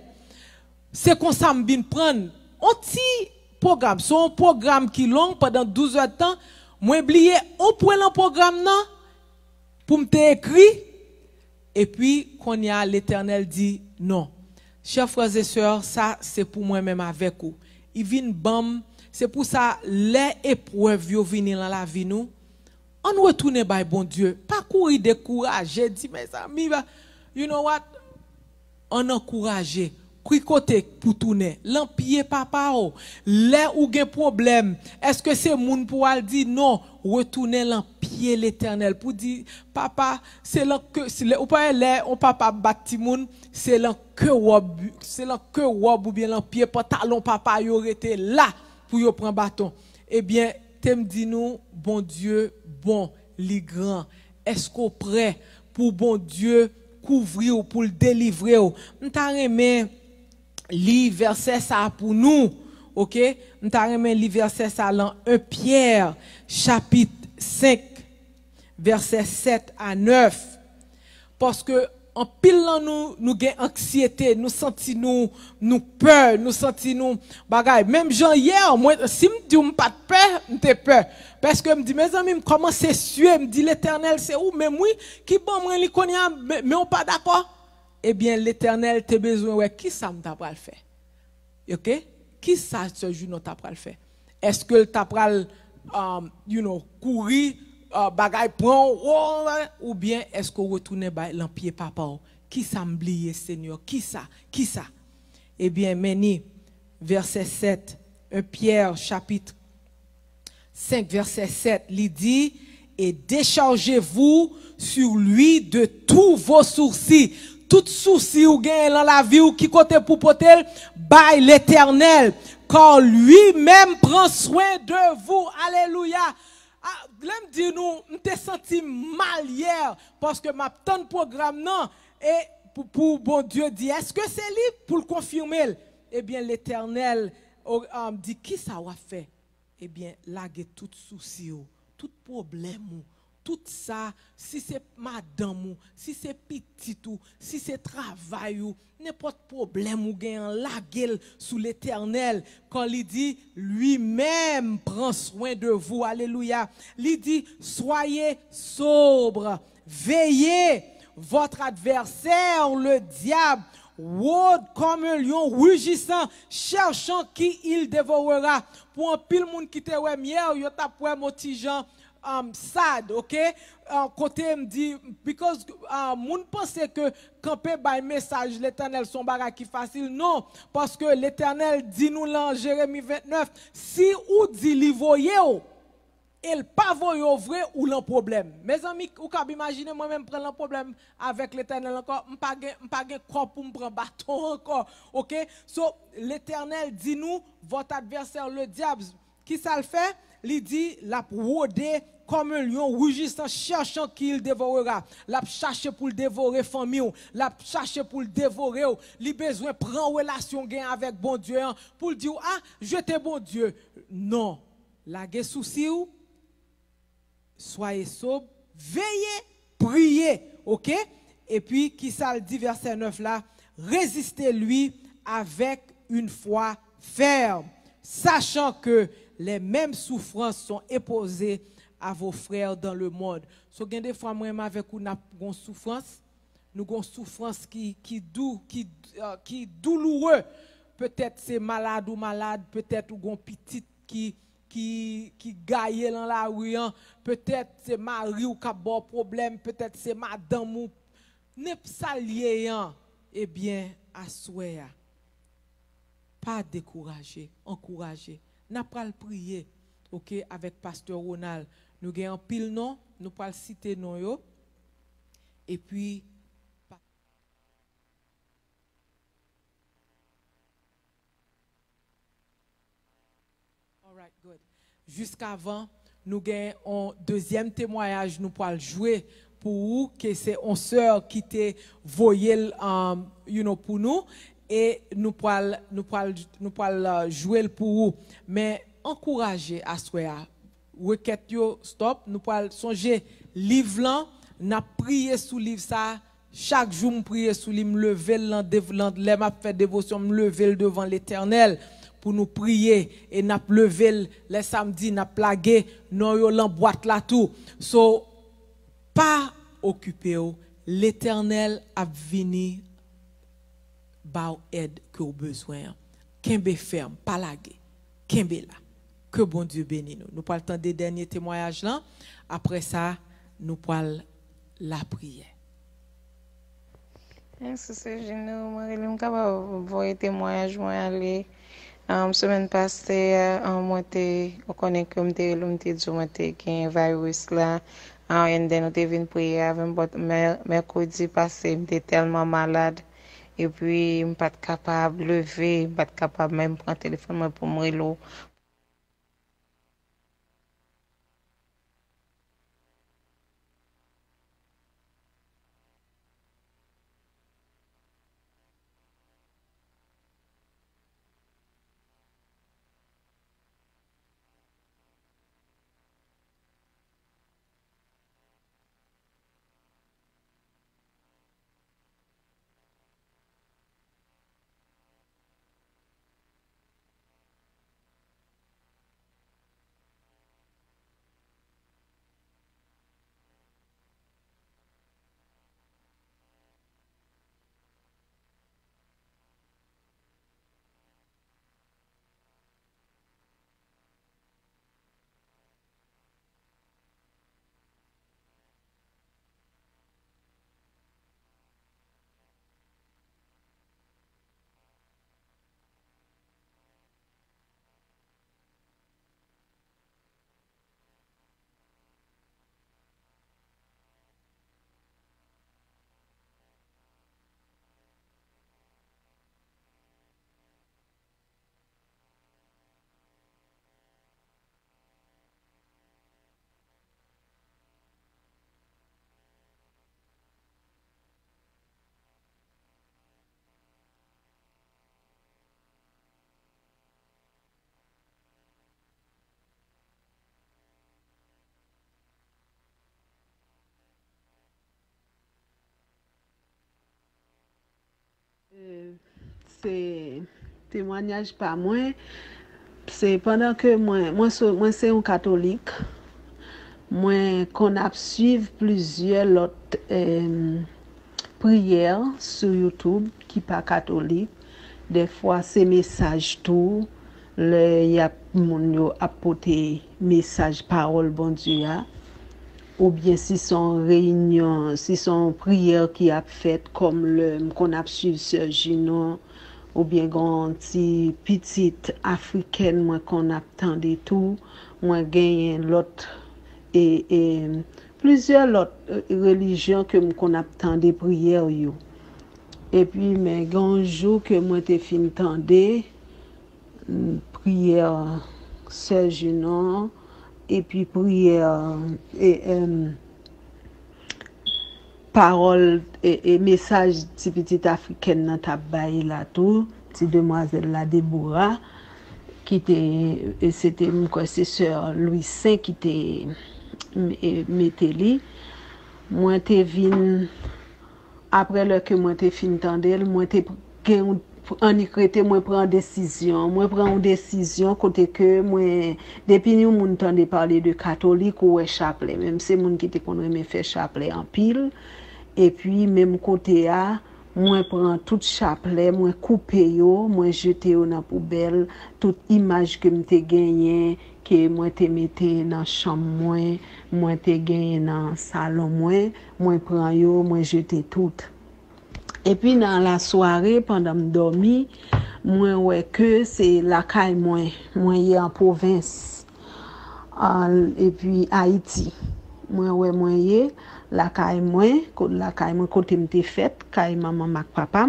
C'est comme ça que je prendre un petit programme. C'est un programme qui est long pendant 12 heures de temps. Moi, oublié, on prend le programme non, pour me écrit. Et puis, quand il y a l'Éternel dit non. Chers frères et sœurs, ça c'est pour moi-même avec vous. Il vient bam, c'est pour ça les épreuves viennent dans la vie nous on retourne by bon Dieu. Pas courir décourager, dit mes amis, you know what? On encourage. Côté pour tourner, l'empier papa ou là où gen problème, est-ce que c'est moun pour al dire non, retourner l'empier l'Éternel pour dire papa, c'est là que ou pas là on papa bâti moun, c'est là que ou bien l'empier pantalon papa yo rete là pour yo prendre bâton. Eh bien, t'aime dit nous bon Dieu, bon li grand. Est-ce qu'on prêt pour bon Dieu couvrir ou pour le délivrer ou? M'ta remè li verset ça pour nous, ok? M'ta remè li verset ça dans 1 Pierre chapitre 5 verset 7 à 9 parce que en pile nous gain anxiété, nous senti nous peur, nous senti nous bagay. Même Jean hier, moi si me dit pas de peur, m'te peur parce que me dit mes amis, comment c'est suer, me dit l'Éternel c'est où même oui qui bon moi li konya mais on pas d'accord. Eh bien l'Éternel te besoin ouais qui ça m'ta pral faire. OK? Qui ça ce jour nous t'a pral faire? Est-ce que t'a pral courir bagay prend ou bien est-ce qu'on retourne l'empier papa? Qui ça m'oublier Seigneur? Qui ça? Eh bien meni verset 7 1 Pierre chapitre 5 verset 7 il dit et déchargez-vous sur lui de tous vos soucis. Tout souci ou gain dans la vie ou qui côté pour potel by l'Éternel car lui-même prend soin de vous. Alléluia. L'aime dit nous m'te senti mal hier parce que ma ton programme non et pour bon Dieu dit est-ce que c'est lui pour le confirmer? Eh bien l'Éternel dit qui ça va faire? Eh bien laguer tout souci tout problème tout ça, si c'est madame, si c'est petit ou, si c'est travail ou, n'importe problème ou gain la gueule sous l'Éternel, quand il dit lui-même prend soin de vous, alléluia. Il dit soyez sobre, veillez, votre adversaire, le diable, rôde comme un lion rugissant, cherchant qui il dévorera. Pour un pile monde qui te wè mière, yo t'a pour mon petit Jean sad, ok? Côté me dit because moun pense que camper by message l'Éternel son bagage qui facile non parce que l'Éternel dit nous dans Jérémie 29 si ou dit li voye il pas voye vrai ou l'un problème. Mes amis ou cap imaginer moi même prendre un problème avec l'Éternel encore m'pa gen corps pour me prendre bâton encore, ok? So l'Éternel dit nous votre adversaire le diable qui ça le fait? Il dit la rôder comme un lion rugissant cherchant qui il dévorera. La chercher pour le dévorer famille, la chercher pour le dévorer. Il besoin prendre relation gain avec bon Dieu pour dire ah je t'ai bon Dieu. Non, la guerre souci ou soyez sobre, veillez, priez, OK? Et puis qui ça le dit verset 9 là, résistez-lui avec une foi ferme, sachant que les mêmes souffrances sont imposées à vos frères dans le monde. So gen des fois moi avec ou n'a gon souffrance, nous gon souffrance qui douloureux. Peut-être c'est malade ou malade, peut-être ou gon petite qui gagne dans la rue, peut-être c'est mari ou qui a bon problème, peut-être c'est madame ou n'est pas lié. Eh bien, assoya. Pas décourager, encourager. N'a pas le prier, ok, avec pasteur Ronald. Nous avons un pile nom, nous pas le citer non yo. Et puis all right, good. Jusqu'avant, nous avons un deuxième témoignage nous pas le jouer pour vous que c'est une sœur qui te voyé pour nous. Et nous pouvons jouer pour vous. Mais encourager à soi. Requête yo stop. Nous pouvons songer livre là. N'a prié sous livre ça. Chaque jour, me prier sous livre, me lever les m'a fait dévotion, me lever devant l'Éternel pour nous prier et n'a lever les samedis, n'a plagué non yo l'emboîte là tout. So pas occupé. L'Éternel a venu ba aide que au besoin. Kembe ferme, pas lagué. Kembe là. Que bon Dieu bénisse nous. Nous parlons des derniers témoignages là. Après ça, nous parlons la prière. Merci, c'est génial. Moi, je suis capable de voir témoignage. Moi, aller semaine passée, moi, on connaît comme tu dit, moi, un virus là. Et nous avons venu prier avec mercredi passé, j'étais tellement malade. Et puis, je ne suis pas capable de lever, je ne suis pas capable même de prendre le téléphone pour me reloer. C'est témoignage pas moi. C'est pendant que moi c'est un catholique. Moi qu'on a suivi plusieurs autres prières sur YouTube qui pas catholique. Des fois c'est message tout. Il y a mon yo apporter message parole bon Dieu a. Ou bien si son réunion, si son prière qui a fait comme le qu'on a suivi sur Gino, ou bien grand petit petite africaine moi qu'on attendait tout, moi gagné l'autre et plusieurs autres religions que qu'on attendait prière yo. Et puis mais grand jour que moi t'ai fin tendé prière sur Gino et puis prière et parole et message ti petite africaine dans ta bail là tout ti demoiselle la Déborah qui était c'était mon sœur Louis Saint qui était metteli moi t'ai vinn après le que moi t'ai fin tendel moi t'ai en écrité moi prend une décision côté que moi depuis nous moun tande parler de catholique ou chapelet même c'est moun qui te connaît me faire chapelet en pile et puis même côté a moi prend tout chapelet moi couper yo moi jeter yo dans poubelle toute image que m'te gagné que moi te mette dans chambre moi te gagné dans salon moi prend yo moi jeter tout. Et puis dans la soirée pendant me dormir moi ouais que c'est la caille moi y en province et puis Haïti moi ouais moi y la caille moi côté m'te fait caille maman mak papa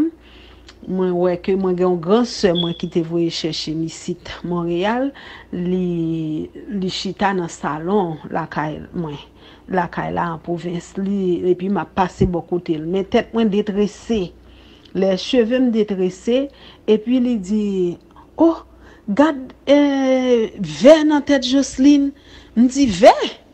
moi ouais que moi j'ai une grande sœur moi qui te voyé chercher ici Montréal li chita dans salon la caille moi la caille là en province et puis m'a passé beaucoup de temps mais tête moins détressée les cheveux me détressés et puis il dit oh garde vert dans tête Jocelyne me dit vert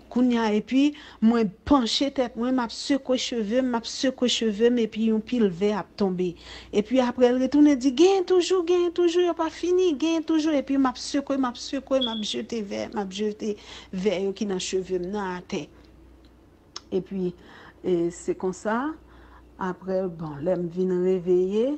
kounya et puis moi pencher tête moi m'a secoué cheveux et puis un pile vert a tombé et puis après elle retourne dit gain toujours y a pas fini gain toujours et puis m'a secoué m'a jeté vert qui dans cheveux dans tête. Et puis c'est comme ça après bon l'aime vient réveiller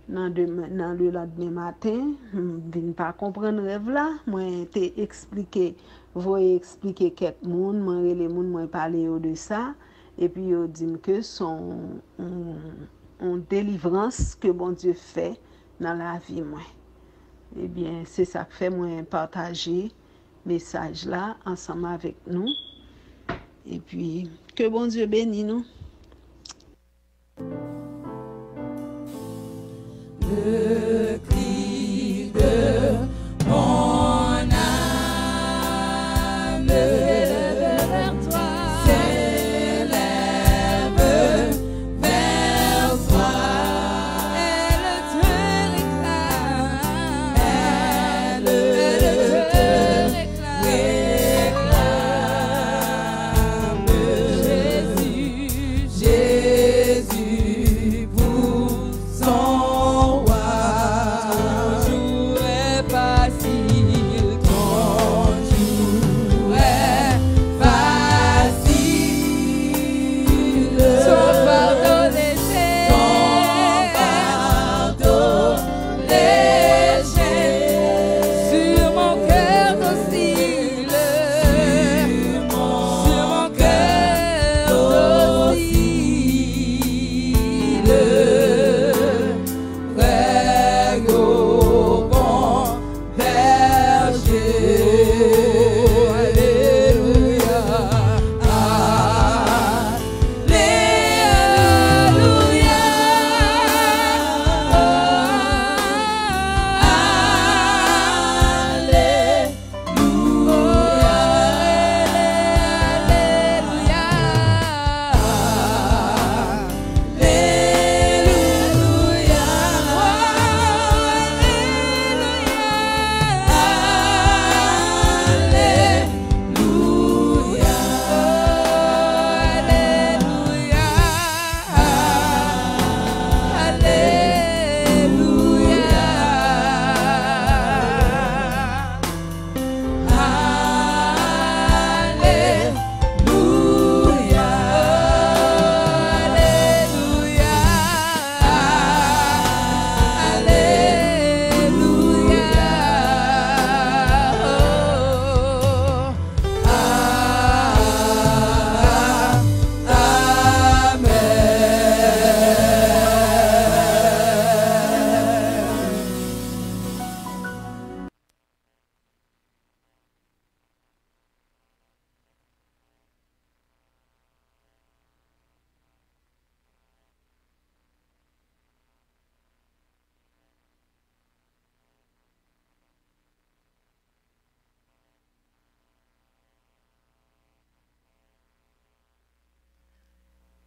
dans le lendemain matin, je ne pas comprendre rêve là, moi t'ai expliqué, voyez expliquer quelques monde, moi les monde moi parler de ça et puis ils dit que son délivrance que bon Dieu fait dans la vie moi. Eh bien, c'est ça que fait moi partager message là ensemble avec nous. Et puis que bon Dieu bénisse nous. Le cri de mon âme vers toi s'élève vers toi. Elle te réclame, elle te réclame. Jésus, Jésus pour son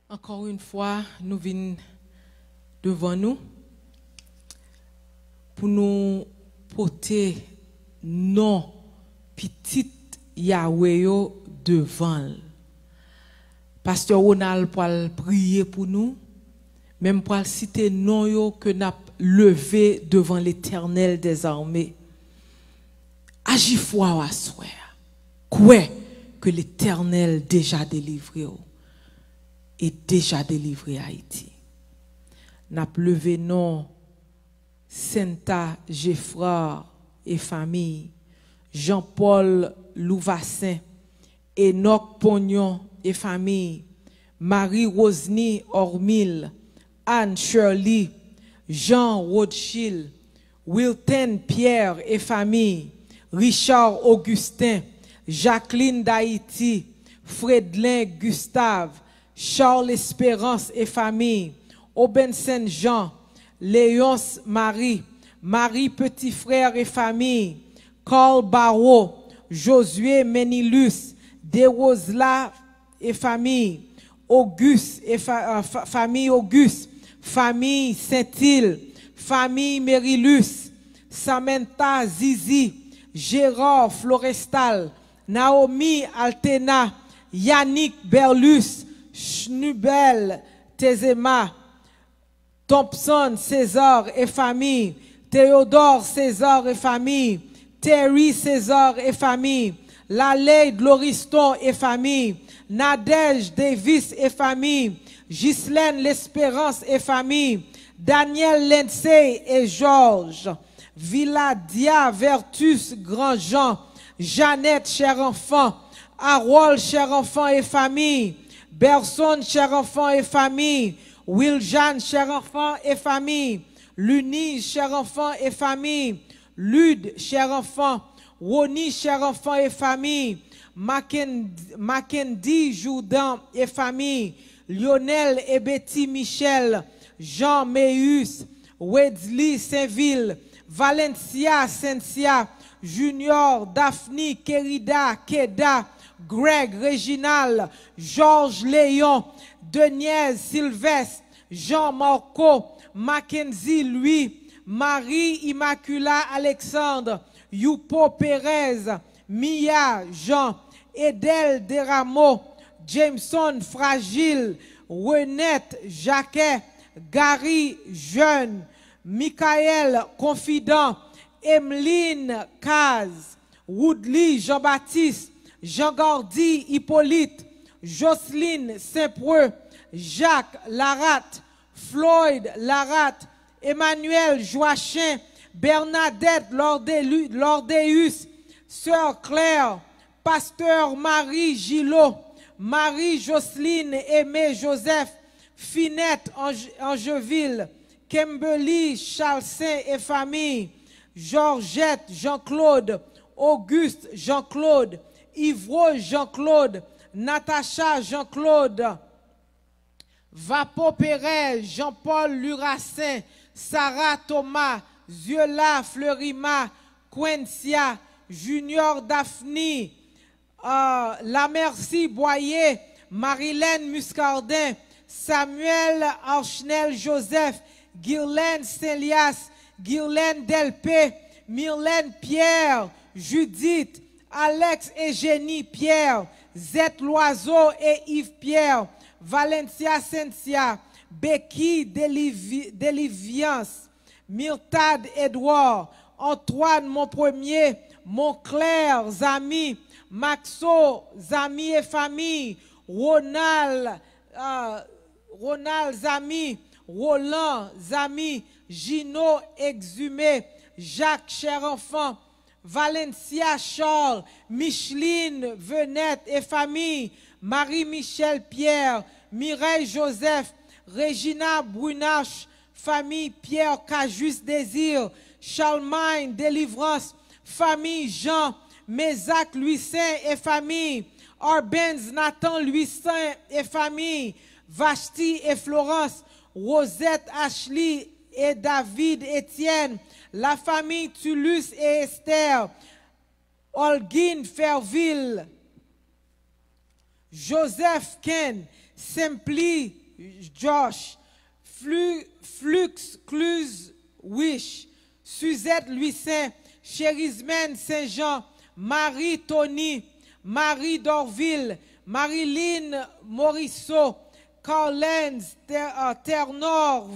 Encore une fois, nous venons devant nous pour nous porter nos petites Yahweh devant. Pasteur Ronald pour prier pour nous, même pour citer non que nous avons levé devant l'Éternel des armées. Agis foi à soi. Quoi que l'Éternel déjà délivré et déjà délivré Haïti. N'a levé non Senta Geoffroy et famille, Jean-Paul Louvassin, Enoch Pognon et famille, Marie-Rosny Ormil, Anne Shirley, Jean Rothschild, Wilton Pierre et famille, Richard Augustin, Jacqueline d'Haïti, Fredlin Gustave, Charles Espérance et famille, Aubin Saint-Jean, Léonce Marie, Marie Petit Frère et famille, Carl Barreau, Josué Menilus, Derosla et famille, Auguste et famille Auguste, famille Saint-Île, famille Mérilus, Samantha Zizi, Gérard Florestal, Naomi Altena, Yannick Berlus, Schnubel Tezema, Thompson César et famille, Théodore César et famille, Terry César et famille, Laleide Loriston et famille, Nadège Davis et famille, Ghislaine L'Espérance et famille, Daniel Lindsay et Georges, Villadia Vertus Grandjean, Jeannette, cher enfant, Harold, cher enfant et famille, Berson, cher enfant et famille, Wiljan, cher enfant et famille, Luni, cher enfant et famille, Lude, cher enfant, Woni, cher enfant et famille, Mackendy, Jourdan et famille, Lionel et Betty Michel, Jean Meus, Wesley Saint-Ville, Valencia Cynthia, Junior, Daphne, Kerida, Keda, Greg, Réginal, Georges Léon, Denise, Sylvestre, Jean Marco, Mackenzie Louis, Marie Immacula Alexandre, Youpo Pérez, Mia Jean, Edel Deramo, Jameson Fragile, Renette Jacquet, Gary Jeune, Michael Confident, Emeline Kaz, Woodley Jean-Baptiste, Jean-Gordy Hippolyte, Jocelyne Saint-Preux, Jacques Laratte, Floyd Laratte, Emmanuel Joachim, Bernadette Lordéus, Sœur Claire, Pasteur Marie Gillot, Marie-Jocelyne Aimé Joseph, Finette Angeville, Kimberly Charles-Saint et famille, Georgette Jean-Claude, Auguste Jean-Claude, Yvro Jean-Claude, Natacha Jean-Claude, Vapo Pérez, Jean-Paul Lurassin, Sarah Thomas, Ziola Fleurima, Quencia, Junior Daphne, La Merci Boyer, Marilène Muscardin, Samuel Archnel Joseph, Guylaine Célias, Guylaine Delpé, Myrlène Pierre, Judith, Alex et Génie Pierre, Zette Loiseau et Yves Pierre, Valencia Cynthia, Becky Deliviance, Myrtade Edouard, Antoine mon premier, Montclair Zami, Maxo Zami et famille, Ronald Zami, Roland Zami, Gino Exhumé, Jacques cher enfant, Valencia Charles, Micheline Venette et famille, Marie-Michel Pierre, Mireille Joseph, Régina Brunache, famille Pierre Cajus Désir, Charlemagne Délivrance, famille Jean, Mézac Louis Saint et famille, Arbenz Nathan Louis Saint et famille, Vashti et Florence, Rosette Ashley et David Étienne, la famille Tulus et Esther, Holguine Ferville, Joseph Ken, Simply Josh, Flux Cluse Wish, Suzette Louis Saint, Chérismen Saint-Jean, Marie Tony, Marie Dorville, Marilyn Morisseau, Carlens Ternor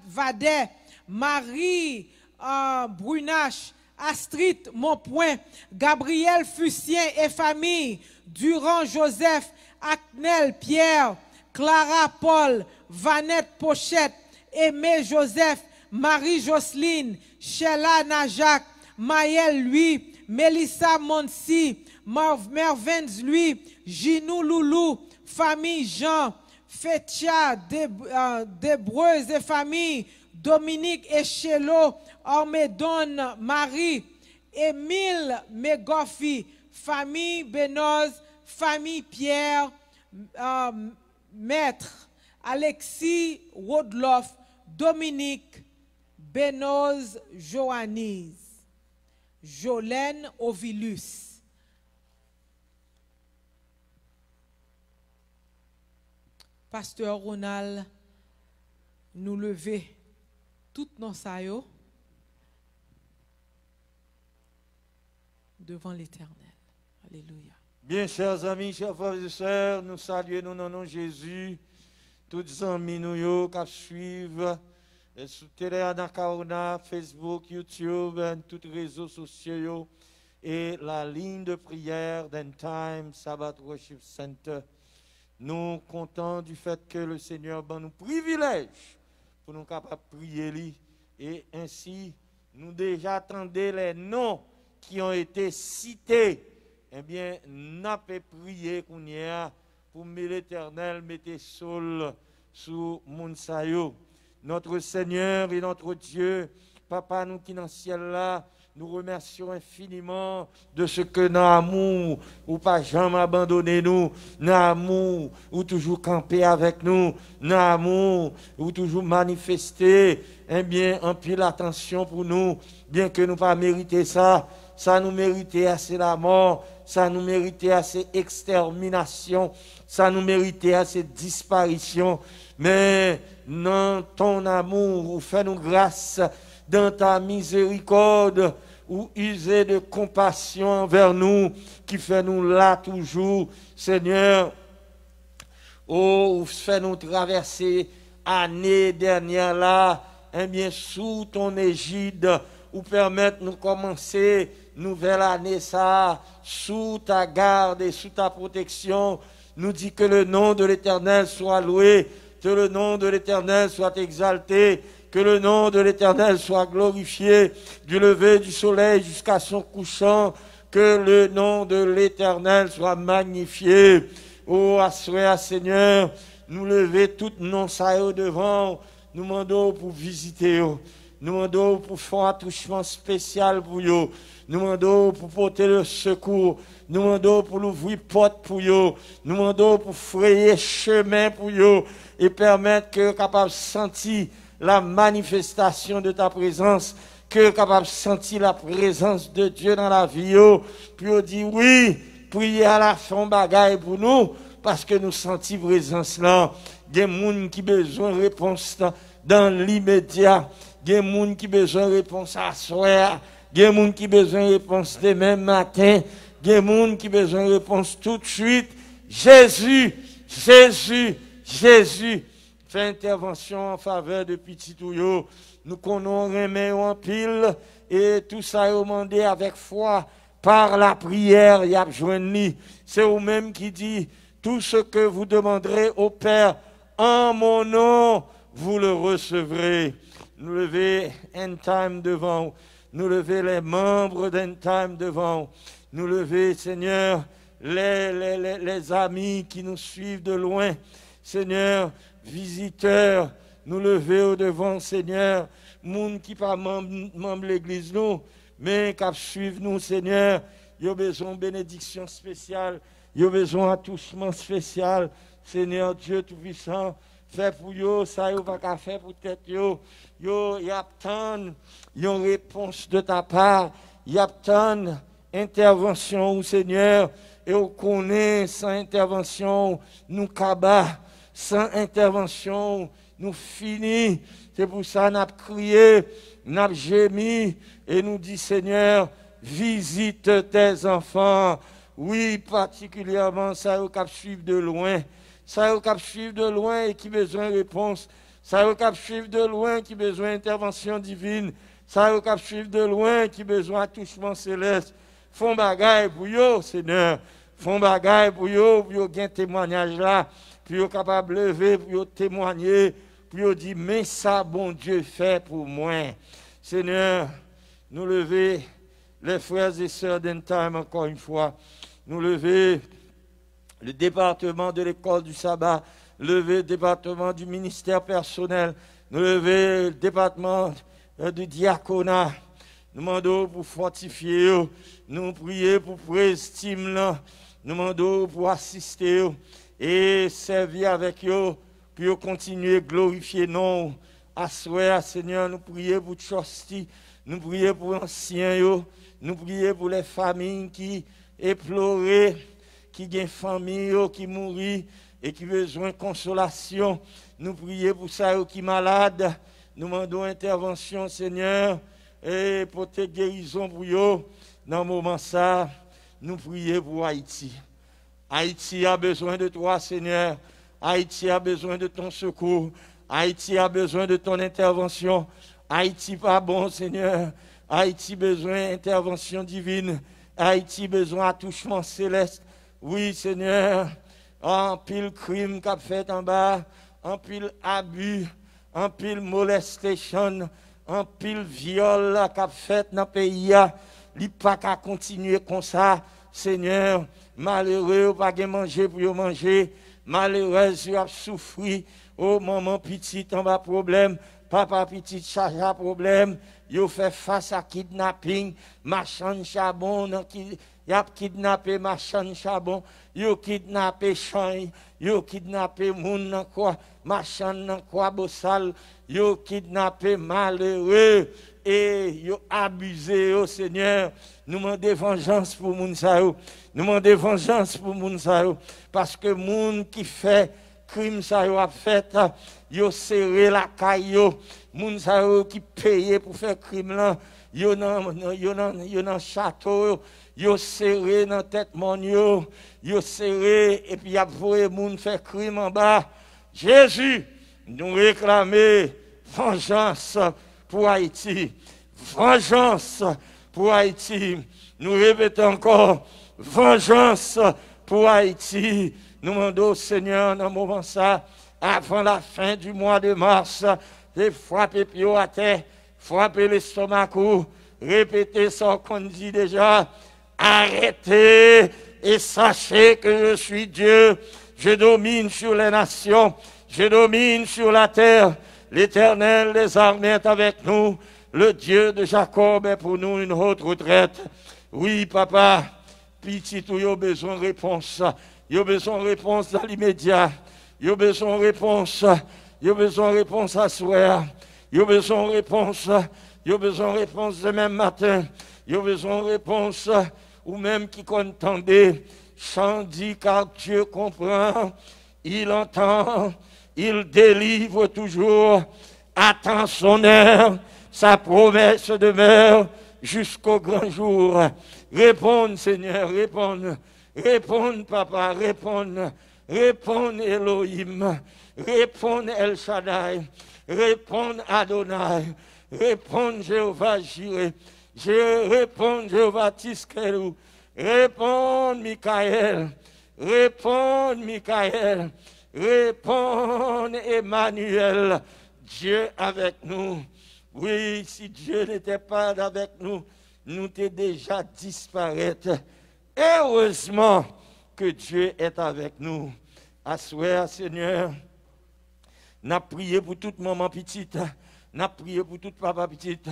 Vadet, Marie Brunache, Astrid Montpoint, Gabriel Fussien et famille, Durand Joseph, Acnel Pierre, Clara Paul, Vanette Pochette, Aimé Joseph, Marie-Jocelyne, Sheila Najak, Maël Louis, Mélissa Monsi, Mervens Louis, Ginou Loulou, famille Jean, Fetia Debreuse et famille, Dominique Echelot, Ormédon Marie, Émile Megoffi, famille Benoz, famille Pierre, Maître, Alexis Rodloff, Dominique, Benoz Joannise, Jolène Ovilus. Pasteur Ronald, nous lever toutes nos saillots devant l'Éternel. Alléluia. Bien, chers amis, chers frères et sœurs, nous saluons nous dans le nom de Jésus, tous les amis nous qui suivent sur Télé Facebook, YouTube, et tous les réseaux sociaux et la ligne de prière d'End Time Sabbath Worship Center. Nous comptons du fait que le Seigneur ben nous privilège pour nous capables de prier lui. Et ainsi, nous déjà attendons les noms qui ont été cités. Eh bien, nous avons prié pour l'Éternel mette sol sous Mounsayo. Notre Seigneur et notre Dieu, Papa, nous qui dans le ciel là, nous remercions infiniment de ce que dans l'amour, ou pas jamais abandonné nous, dans l'amour, ou toujours campé avec nous, dans l'amour, ou toujours manifesté, eh bien, en pile attention pour nous, bien que nous pas mérité ça, ça nous méritait assez la mort, ça nous méritait assez extermination, ça nous méritait assez disparition, mais dans ton amour, ou fais-nous grâce, dans ta miséricorde, ou user de compassion envers nous, qui fait nous là toujours, Seigneur. Oh, ou fait nous traverser année dernière là, eh bien, sous ton égide, ou permettre nous commencer nouvelle année ça, sous ta garde et sous ta protection. Nous dit que le nom de l'Éternel soit loué, que le nom de l'Éternel soit exalté, que le nom de l'Éternel soit glorifié du lever du soleil jusqu'à son couchant, que le nom de l'Éternel soit magnifié. Oh, assoya Seigneur, nous lever tout nom ça devant, nous demandons pour visiter, nous demandons pour faire un attouchement spécial pour eux, nous demandons pour porter le secours, nous demandons pour l'ouvrir porte pour eux, nous demandons pour frayer chemin pour eux et permettre que capable de sentir la manifestation de ta présence, que capable de sentir la présence de Dieu dans la vie, puis on dit oui, prier à la fin bagaille pour nous, parce que nous sentons présence là. Il y a des gens qui ont besoin de réponse dans l'immédiat, il y a des gens qui ont besoin de réponse à soir, il y a des gens qui ont besoin de réponse demain matin, il y a des gens qui ont besoin de réponse tout de suite. Jésus, Jésus, Jésus, fait intervention en faveur de petit Touyo. Nous connaissons en pile et tout ça est demandé avec foi par la prière. Y a joindre. C'est vous-même qui dit tout ce que vous demanderez au Père en mon nom, vous le recevrez. Nous lever End Time devant, nous lever les membres d'End Time devant, nous lever, Seigneur, les amis qui nous suivent de loin, Seigneur, visiteurs, nous lever au devant, Seigneur, monde qui pas membre de l'église nous, mais qui suivent nous, Seigneur, il y a besoin de bénédiction spéciale, il y a besoin d'attouchement spécial, Seigneur Dieu Tout-Puissant, fais pour eux, ça y pas qu'à faire pour tête yo, y a tant une réponse de ta part, y a tant intervention, Seigneur, et on connaît sans intervention, nous cabas, sans intervention, nous finis. C'est pour ça qu'on a crié, nous avons gémi, et nous dit, Seigneur, visite tes enfants. Oui, particulièrement, ça qui suivre de loin. Ça qui suivre de loin et qui besoin de réponse. Ça qui suivre de loin qui besoin d'intervention divine. Ça qui suivre de loin qui besoin de touchement céleste. Font bagaille pour eux, Seigneur. Font bagaille pour eux un témoignage là. Puis vous capable de lever, puis vous témoigner, puis vous dire, mais ça, bon Dieu, fait pour moi. Seigneur, nous lever les frères et sœurs d'End Time encore une fois. Nous lever le département de l'école du sabbat, lever le département du ministère personnel, nous lever le département du diaconat. Nous demandons pour fortifier, nous prier pour préestime là, nous demandons pour assister et servir avec eux, puis continuer à glorifier non. À souhait, Seigneur, nous prions pour Chosti, nous prions pour anciens, nous prions pour les familles qui éplorent, qui ont des familles qui mourent et qui ont besoin de consolation. Nous prions pour ça qui sont malades. Nous demandons intervention, Seigneur, et pour tes guérisons pour eux. Dans le moment ça, nous prions pour Haïti. Haïti a besoin de toi, Seigneur. Haïti a besoin de ton secours. Haïti a besoin de ton intervention. Haïti pas bon, Seigneur. Haïti besoin d'intervention divine. Haïti besoin d'attouchement céleste. Oui, Seigneur. En pile crime qu'a fait en bas. En pile abus. en pile molestation, en pile viol qu'a fait dans le pays, il pas qu'à continuer comme ça, Seigneur. Malheureux, pas de manger pour manger, malheureux, il a souffert. Oh, maman petite, en bas problème, papa petite, charge à problème. Yo fait face à kidnapping, machin charbon, y a kidnappé machin charbon, yo kidnappé champ, yo kidnappé moun nan quoi, machin nan quoi bossal, yo kidnappé malheureux et yo abusé au Seigneur. Nous demandons vengeance pour moun sa yo. Nous demandons vengeance pour moun sa yo parce que moun qui fait crime ça yo a fait, yo serré la caille yo. Moun sa yo qui paye pour faire crime là, yo nan château, yo serré dans tête mon yo serré et puis y a voué moun faire crime en bas. Jésus, nous réclamer vengeance pour Haïti. Vengeance pour Haïti. Nous répétons encore vengeance pour Haïti. Nous demandons au Seigneur dans le moment ça, avant la fin du mois de mars, de frapper pied à terre, frapper l'estomac, répéter ce qu'on dit déjà. Arrêtez et sachez que je suis Dieu. Je domine sur les nations, je domine sur la terre. L'Éternel des armées est avec nous. Le Dieu de Jacob est pour nous une haute retraite. Oui, papa, petit tout, il a besoin de réponse. Il a besoin de réponse dans l'immédiat. Il a besoin de réponse. Il a besoin de réponse à soir. Il a besoin de réponse. Il a besoin de réponse demain matin. Il a besoin de réponse. Ou même qui contendait. Chant dit car Dieu comprend. Il entend. Il délivre toujours. Attend son heure. Sa promesse demeure jusqu'au grand jour. Réponds, Seigneur, réponds. Réponds, papa, réponds. Réponds, Elohim. Réponds, El Shaddai. Réponds, Adonai. Réponds, Jéhovah Jireh. Réponds, Jéhovah Tiskelu. Réponds, Michael. Réponds, Michael. Réponds, Emmanuel. Dieu avec nous. Oui, si Dieu n'était pas avec nous, nous t'es déjà disparaître. Heureusement que Dieu est avec nous. Assoir, Seigneur, n'a prié pour toute maman petite, n'a prié pour toute papa petite,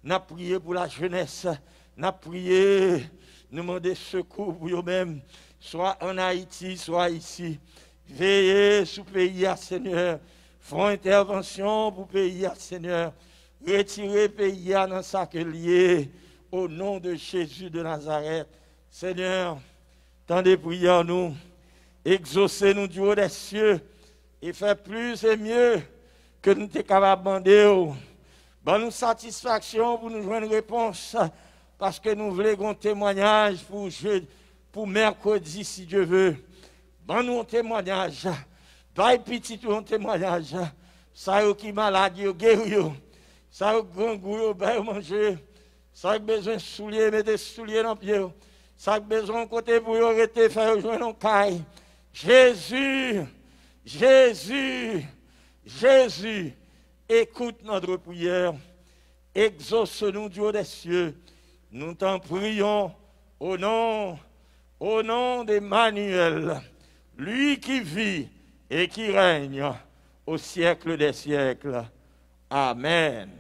n'a prié pour la jeunesse, n'a prié, nous demander secours pour eux-mêmes, soit en Haïti, soit ici. Veillez sur le pays, Seigneur. Font intervention pour le pays, Seigneur. Retirez le pays dans sa lié au nom de Jésus de Nazareth. Seigneur, tant de prières nous, exaucez-nous du haut des cieux et faites plus et mieux que nous sommes capables de demander. Bonne satisfaction pour nous joindre une réponse parce que nous voulons un témoignage pour mercredi si Dieu veut. Bonne nous un témoignage. Bye petit un témoignage. Ça qui est malade, guéri. Ça qui est grand goût, manger. Ça qui a besoin de souliers, mettez des souliers dans le pied. Ça qui a besoin de côté pour arrêter, faire joindre un caille. Jésus, Jésus, Jésus, écoute notre prière. Exauce-nous du haut des cieux. Nous t'en prions au nom d'Emmanuel, lui qui vit et qui règne au siècle des siècles. Amen.